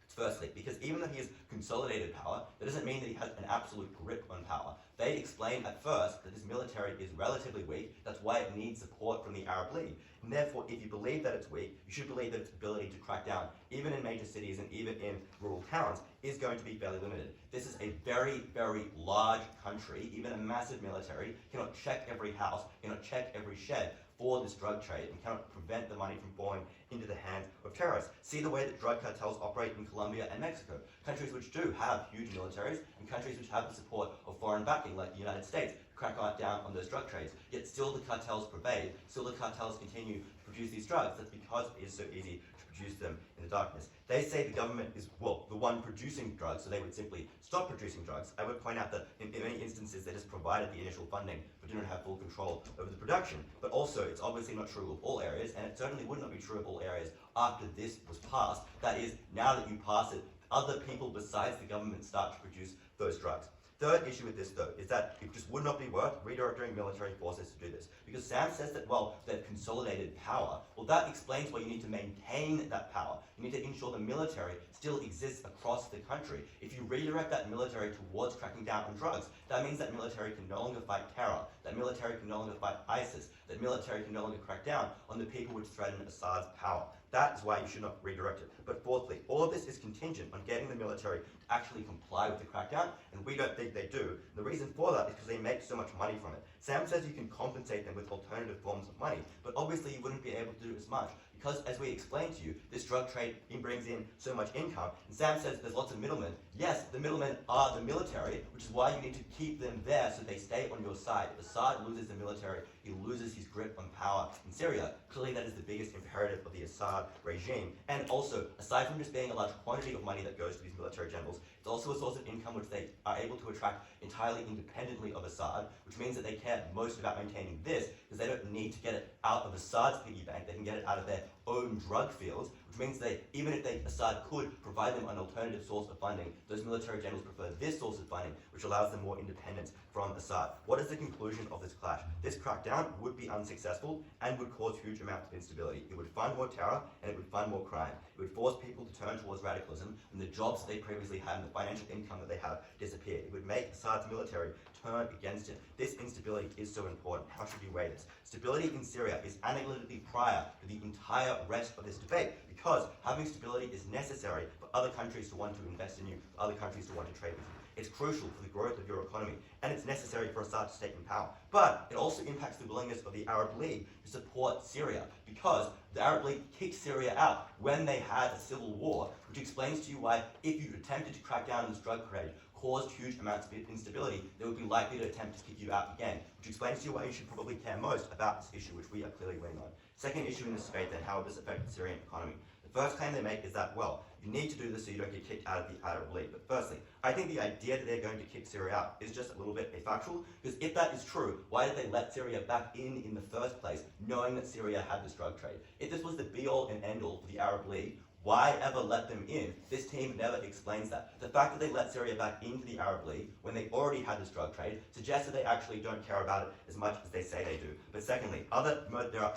Firstly, because even though he has consolidated power, that doesn't mean that he has an absolute grip on power. They explain at first that his military is relatively weak, that's why it needs support from the Arab League. And therefore, if you believe that it's weak, you should believe that its ability to crack down, even in major cities and even in rural towns, is going to be fairly limited. This is a very, very large country. Even a massive military cannot check every house, cannot check every shed for this drug trade and cannot prevent the money from falling into the hands of terrorists. See the way that drug cartels operate in Colombia and Mexico, countries which do have huge militaries and countries which have the support of foreign backing like the United States to crack down on those drug trades, yet still the cartels pervade, still the cartels continue to produce these drugs. That's because it is so easy to produce them in the darkness. They say the government is, well, the one producing drugs, so they would simply stop producing drugs. I would point out that in many instances they just provided the initial funding but do not have full control over the production. But also, it's obviously not true of all areas, and it certainly would not be true of all areas after this was passed. That is, now that you pass it, other people besides the government start to produce those drugs. Third issue with this, though, is that it just would not be worth redirecting military forces to do this. Because Sam says that, well, they've consolidated power. Well, that explains why you need to maintain that power. You need to ensure the military still exists across the country. If you redirect that military towards cracking down on drugs, that means that military can no longer fight terror, that military can no longer fight ISIS, that military can no longer crack down on the people which threaten Assad's power. That is why you should not redirect it. But fourthly, all of this is contingent on getting the military to actually comply with the crackdown, and we don't think they do. The reason for that is because they make so much money from it. Sam says you can compensate them with alternative forms of money, but obviously you wouldn't be able to do as much because, as we explained to you, this drug trade brings in so much income. And Sam says there's lots of middlemen. Yes, the middlemen are the military, which is why you need to keep them there so they stay on your side. If Assad loses the military, he loses his grip on power in Syria. Clearly, that is the biggest imperative of the Assad regime. And also, aside from just being a large quantity of money that goes to these military generals, it's also a source of income which they are able to attract entirely independently of Assad, which means that they care most about maintaining this because they don't need to get it out of Assad's piggy bank. They can get it out of their own drug fields, which means they, even if Assad could provide them an alternative source of funding, those military generals prefer this source of funding, which allows them more independence from Assad. What is the conclusion of this clash? This crackdown would be unsuccessful and would cause huge amounts of instability. It would fund more terror and it would fund more crime. It would force people to turn towards radicalism, and the jobs they previously had and the financial income that they have disappear. It would make Assad's military turn against it. This instability is so important. How should you weigh this? Stability in Syria is analytically prior to the entire rest of this debate, because having stability is necessary for other countries to want to invest in you, for other countries to want to trade with you. It's crucial for the growth of your economy, and it's necessary for Assad to stay in power. But it also impacts the willingness of the Arab League to support Syria, because the Arab League kicked Syria out when they had a civil war, which explains to you why, if you attempted to crack down on this drug trade, caused huge amounts of instability, they would be likely to attempt to kick you out again, which explains to you why you should probably care most about this issue, which we are clearly winning on. Second issue in this debate, then, how will this affect the Syrian economy? The first claim they make is that, well, you need to do this so you don't get kicked out of the Arab League. But firstly, I think the idea that they're going to kick Syria out is just a little bit factual, because if that is true, why did they let Syria back in the first place, knowing that Syria had this drug trade? If this was the be-all and end-all for the Arab League, why ever let them in? This team never explains that. The fact that they let Syria back into the Arab League when they already had this drug trade suggests that they actually don't care about it as much as they say they do. But secondly,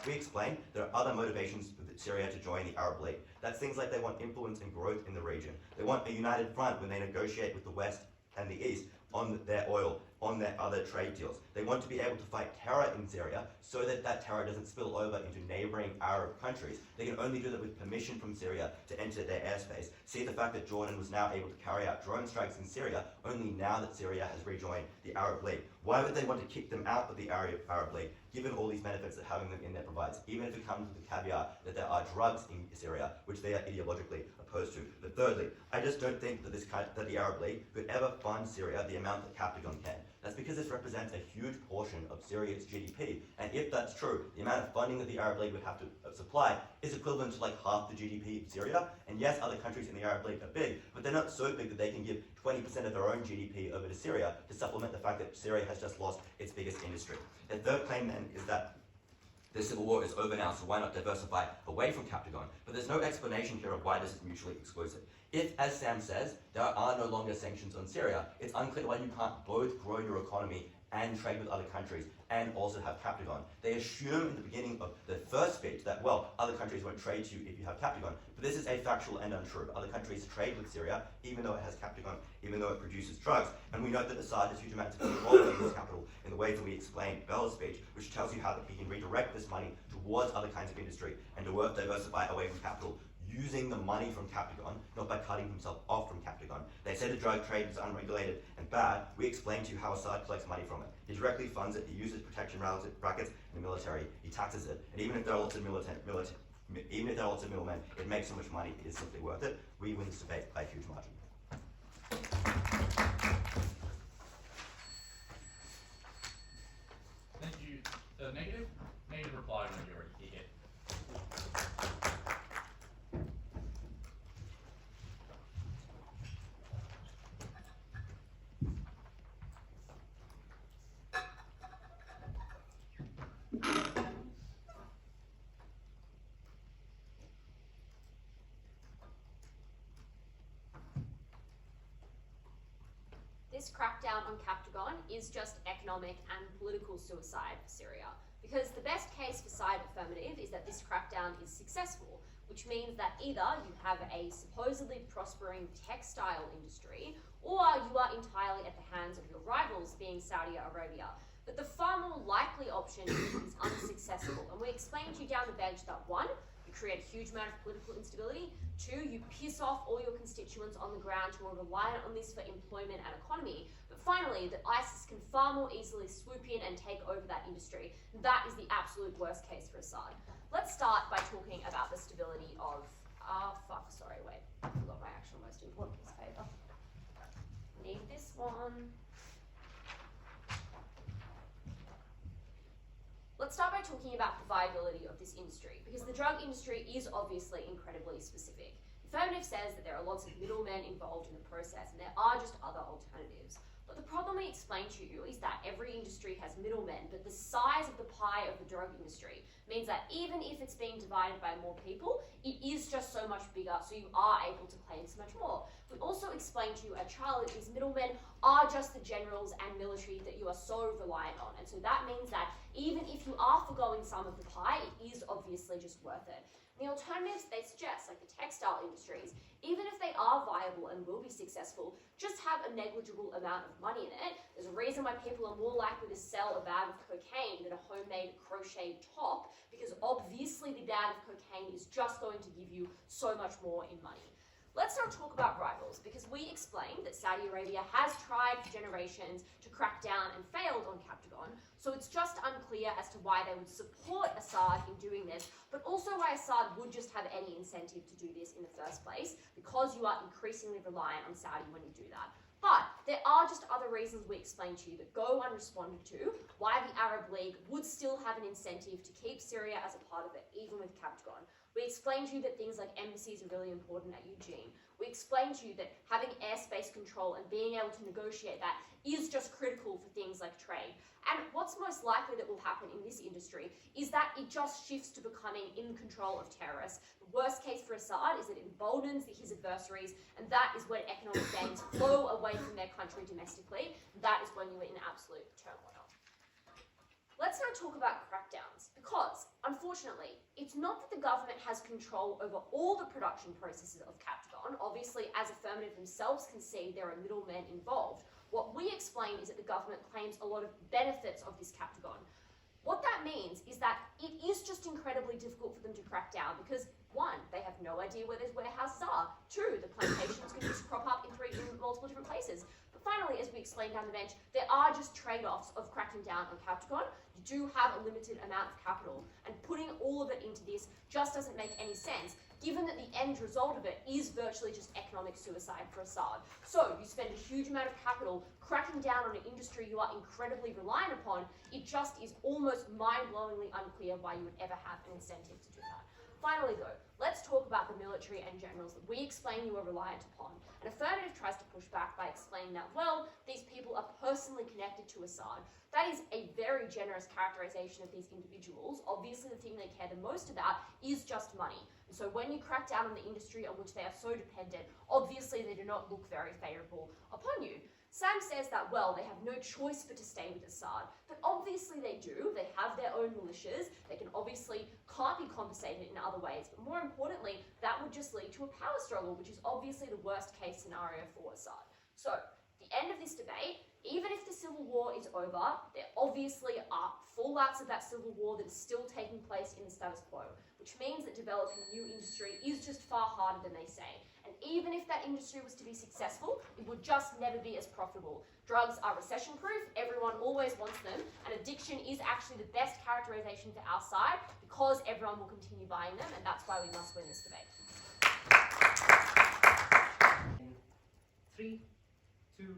we explained there are other motivations for Syria to join the Arab League. That's things like they want influence and growth in the region. They want a united front when they negotiate with the West and the East on their oil, on their other trade deals. They want to be able to fight terror in Syria so that that terror doesn't spill over into neighboring Arab countries. They can only do that with permission from Syria to enter their airspace. See the fact that Jordan was now able to carry out drone strikes in Syria only now that Syria has rejoined the Arab League. Why would they want to kick them out of the Arab League, given all these benefits that having them in there provides, even if it comes with the caveat that there are drugs in Syria, which they are ideologically opposed to? But thirdly, I just don't think that that the Arab League could ever fund Syria the amount that Captagon can. That's because this represents a huge portion of Syria's GDP, and if that's true, the amount of funding that the Arab League would have to supply is equivalent to like half the GDP of Syria. And yes, other countries in the Arab League are big, but they're not so big that they can give 20% of their own GDP over to Syria to supplement the fact that Syria has just lost its biggest industry. The third claim then is that the civil war is over now, so why not diversify away from Captagon? But there's no explanation here of why this is mutually exclusive. If, as Sam says, there are no longer sanctions on Syria, it's unclear why you can't both grow your economy and trade with other countries and also have Captagon. They assume in the beginning of the first speech that, well, other countries won't trade to you if you have Captagon, but this is factual and untrue. Other countries trade with Syria, even though it has Captagon, even though it produces drugs. And we note that Assad has huge amounts of control over this capital in the ways that we explained in Bella's speech, which tells you how that he can redirect this money towards other kinds of industry and to diversify away from capital, using the money from Captagon, not by cutting himself off from Captagon. They say the drug trade is unregulated and bad. We explained to you how Assad collects money from it. He directly funds it, he uses protection brackets in the military, he taxes it, and even if there are lots of middlemen, it makes so much money, it is simply worth it. We win this debate by a huge margin. Thank you. Negative reply when you're ready. You get. This crackdown on Captagon is just economic and political suicide for Syria, because the best case for side Affirmative is that this crackdown is successful, which means that either you have a supposedly prospering textile industry, or you are entirely at the hands of your rivals, being Saudi Arabia. But the far more likely option is unsuccessful, and we explained to you down the bench that 1, you create a huge amount of political instability. 2, you piss off all your constituents on the ground who are reliant on this for employment and economy. But finally, that ISIS can far more easily swoop in and take over that industry. That is the absolute worst case for Assad. Let's start by talking about the stability of, I forgot my actual most important piece of paper. Need this one. Let's start by talking about the viability of this industry, because the drug industry is obviously incredibly specific. Affirmative says that there are lots of middlemen involved in the process, and there are just other alternatives. But the problem we explained to you is that every industry has middlemen, but the size of the pie of the drug industry means that even if it's being divided by more people, it is just so much bigger, so you are able to claim so much more. We also explained to you at trial that these middlemen are just the generals and military that you are so reliant on. And so that means that even if you are foregoing some of the pie, it is obviously just worth it. The alternatives they suggest, like the textile industries, even if they are viable and will be successful, just have a negligible amount of money in it. There's a reason why people are more likely to sell a bag of cocaine than a homemade crocheted top, because obviously the bag of cocaine is just going to give you so much more in money. Let's now talk about rivals, because we explained that Saudi Arabia has tried for generations to crack down and failed on Captagon, so it's just unclear as to why they would support Assad in doing this, but also why Assad would just have any incentive to do this in the first place, because you are increasingly reliant on Saudi when you do that. But there are just other reasons we explained to you that go unresponded to why the Arab League would still have an incentive to keep Syria as a part of it, even with Captagon. We explained to you that things like embassies are really important at Eugene. We explained to you that having airspace control and being able to negotiate that is just critical for things like trade. And what's most likely that will happen in this industry is that it just shifts to becoming in control of terrorists. The worst case for Assad is that it emboldens his adversaries, and that is when economic gains flow away from their country domestically. That is when you're in absolute turmoil. Let's now talk about crackdowns, because, unfortunately, it's not that the government has control over all the production processes of Captagon. Obviously, as Affirmative themselves concede, there are middlemen involved. What we explain is that the government claims a lot of benefits of this Captagon. What that means is that it is just incredibly difficult for them to crack down, because 1, they have no idea where those warehouses are. 2, the plantations can just crop up in multiple different places. But finally, as we explained down the bench, there are just trade-offs of cracking down on Captagon. You do have a limited amount of capital, and putting all of it into this just doesn't make any sense, given that the end result of it is virtually just economic suicide for Assad. So you spend a huge amount of capital cracking down on an industry you are incredibly reliant upon. It just is almost mind-blowingly unclear why you would ever have an incentive to do that. Finally though, let's talk about the military and generals that we explain you are reliant upon. And Affirmative tries to push back by explaining that, well, these people are personally connected to Assad. That is a very generous characterization of these individuals. Obviously the thing they care the most about is just money. And so when you crack down on the industry on which they are so dependent, obviously they do not look very favourable upon you. Sam says that, well, they have no choice but to stay with Assad, but obviously they do. They have their own militias. They can't be compensated in other ways, but more importantly, that would just lead to a power struggle, which is obviously the worst case scenario for Assad. So, the end of this debate, even if the civil war is over, there obviously are fallouts of that civil war that is still taking place in the status quo, which means that developing a new industry is just far harder than they say. And even if that industry was to be successful, it would just never be as profitable. Drugs are recession-proof, everyone always wants them, and addiction is actually the best characterization for our side because everyone will continue buying them, and that's why we must win this debate. 3, 2.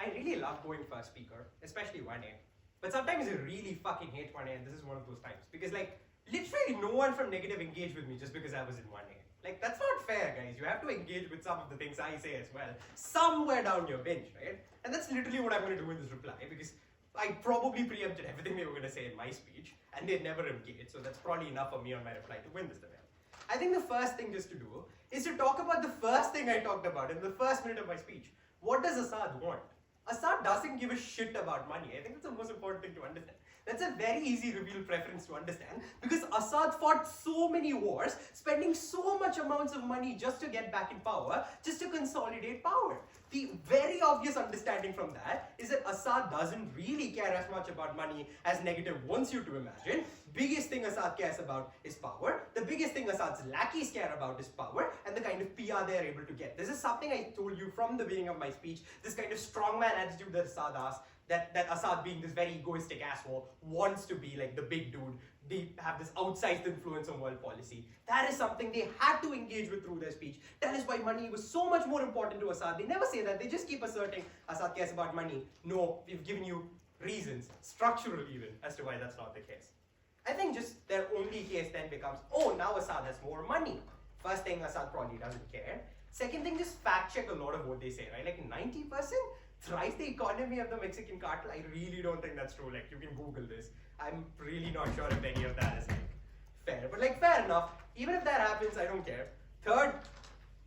I really love going first speaker, especially 1A. But sometimes I really fucking hate 1A, and this is one of those times. Because, like, literally no one from Negative engaged with me just because I was in 1A. Like, that's not fair, guys. You have to engage with some of the things I say as well, somewhere down your bench, right? And that's literally what I'm going to do in this reply, because I probably preempted everything they were going to say in my speech, and they never engaged, so that's probably enough for me on my reply to win this debate. I think the first thing just to do is to talk about the first thing I talked about in the first minute of my speech. What does Assad want? Assad doesn't give a shit about money. I think that's the most important thing to understand. That's a very easy reveal preference to understand because Assad fought so many wars, spending so much amounts of money just to get back in power, just to consolidate power. The very obvious understanding from that is that Assad doesn't really care as much about money as Negative wants you to imagine, biggest thing Assad cares about is power. The biggest thing Assad's lackeys care about is power and the kind of PR they're able to get. This is something I told you from the beginning of my speech, this kind of strongman attitude that Assad has, that Assad, being this very egoistic asshole, wants to be like the big dude. They have this outsized influence on world policy. That is something they had to engage with through their speech. That is why money was so much more important to Assad. They never say that. They just keep asserting Assad cares about money. No, we've given you reasons, structural even, as to why that's not the case. I think just their only case then becomes, oh, now Assad has more money. First thing, Assad probably doesn't care. Second thing, just fact check a lot of what they say, right? Like 90% thrice the economy of the Mexican cartel. I really don't think that's true. Like, you can Google this. I'm really not sure if any of that is like fair. But like, fair enough. Even if that happens, I don't care. Third,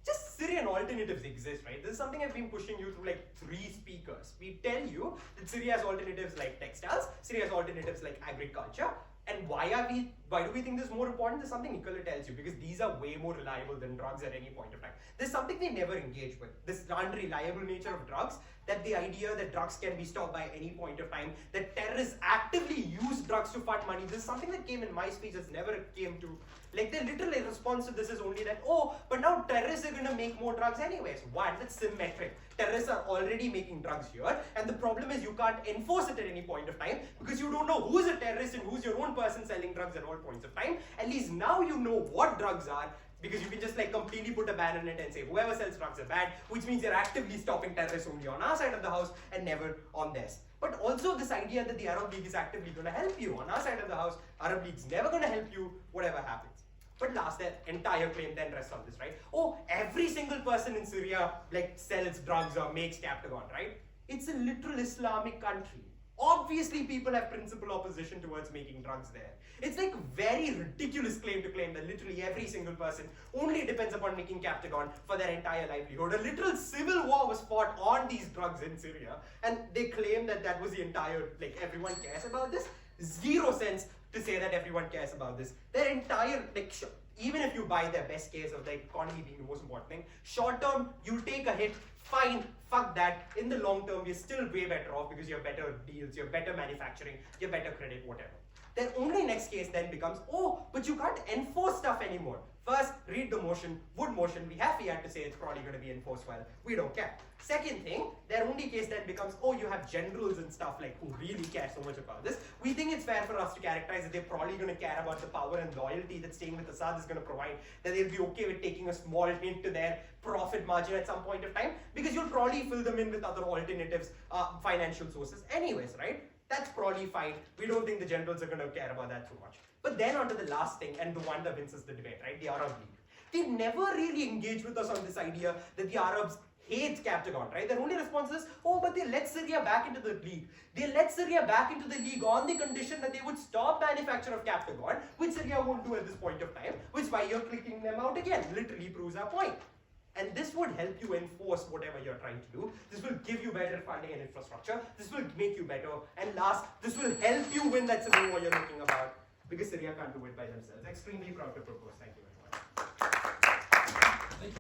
just Syrian alternatives exist, right? This is something I've been pushing you through like 3 speakers. We tell you that Syria has alternatives like textiles, Syria has alternatives like agriculture. And why do we think this is more important? This is something Nicola tells you, because these are way more reliable than drugs at any point of time. This is something they never engage with. This unreliable nature of drugs, that the idea that drugs can be stopped by any point of time, that terrorists actively use drugs to fund money. This is something that came in my speech that's never came to, like, the literal response to this is only that, oh, but now terrorists are gonna make more drugs anyways. One, that's symmetric. Terrorists are already making drugs here, and the problem is you can't enforce it at any point of time because you don't know who's a terrorist and who's your own person selling drugs at all points of time. At least now you know what drugs are, because you can just like completely put a ban on it and say whoever sells drugs are bad, which means you're actively stopping terrorists only on our side of the house and never on theirs. But also this idea that the Arab League is actively going to help you on our side of the house. Arab League's never going to help you, whatever happens. But last, their entire claim then rests on this, right? Oh, every single person in Syria like sells drugs or makes Captagon, right? It's a literal Islamic country. Obviously, people have principal opposition towards making drugs there. It's like very ridiculous claim to claim that literally every single person only depends upon making Captagon for their entire livelihood. A literal civil war was fought on these drugs in Syria, and they claim that that was the entire, like, everyone cares about this. 0 sense to say that everyone cares about this. Their entire, like, even if you buy their best case of the economy being the most important thing, short term, you take a hit, fine, fuck that. In the long term, you're still way better off because you have better deals, you have better manufacturing, you have better credit, whatever. Their only next case then becomes, oh, but you can't enforce stuff anymore. First, read the motion, would motion, we have fiat to say it's probably going to be enforced well. We don't care. Second thing, their only case then becomes, oh, you have generals and stuff like who really care so much about this. We think it's fair for us to characterize that they're probably going to care about the power and loyalty that staying with Assad is going to provide, that they'll be okay with taking a small hint to their profit margin at some point of time, because you'll probably fill them in with other alternatives, financial sources anyways, right? That's probably fine. We don't think the generals are going to care about that too much. But then on to the last thing, and the one that wins us the debate, right? The Arab League. They never really engaged with us on this idea that the Arabs hate Captagon, right? Their only response is, oh, but they let Syria back into the league. They let Syria back into the league on the condition that they would stop manufacture of Captagon, which Syria won't do at this point of time, which why you're clicking them out again literally proves our point. And this would help you enforce whatever you're trying to do. This will give you better funding and infrastructure. This will make you better. And last, this will help you win that civil war you're looking about, because Syria can't do it by themselves. Extremely proud to propose. Thank you very much.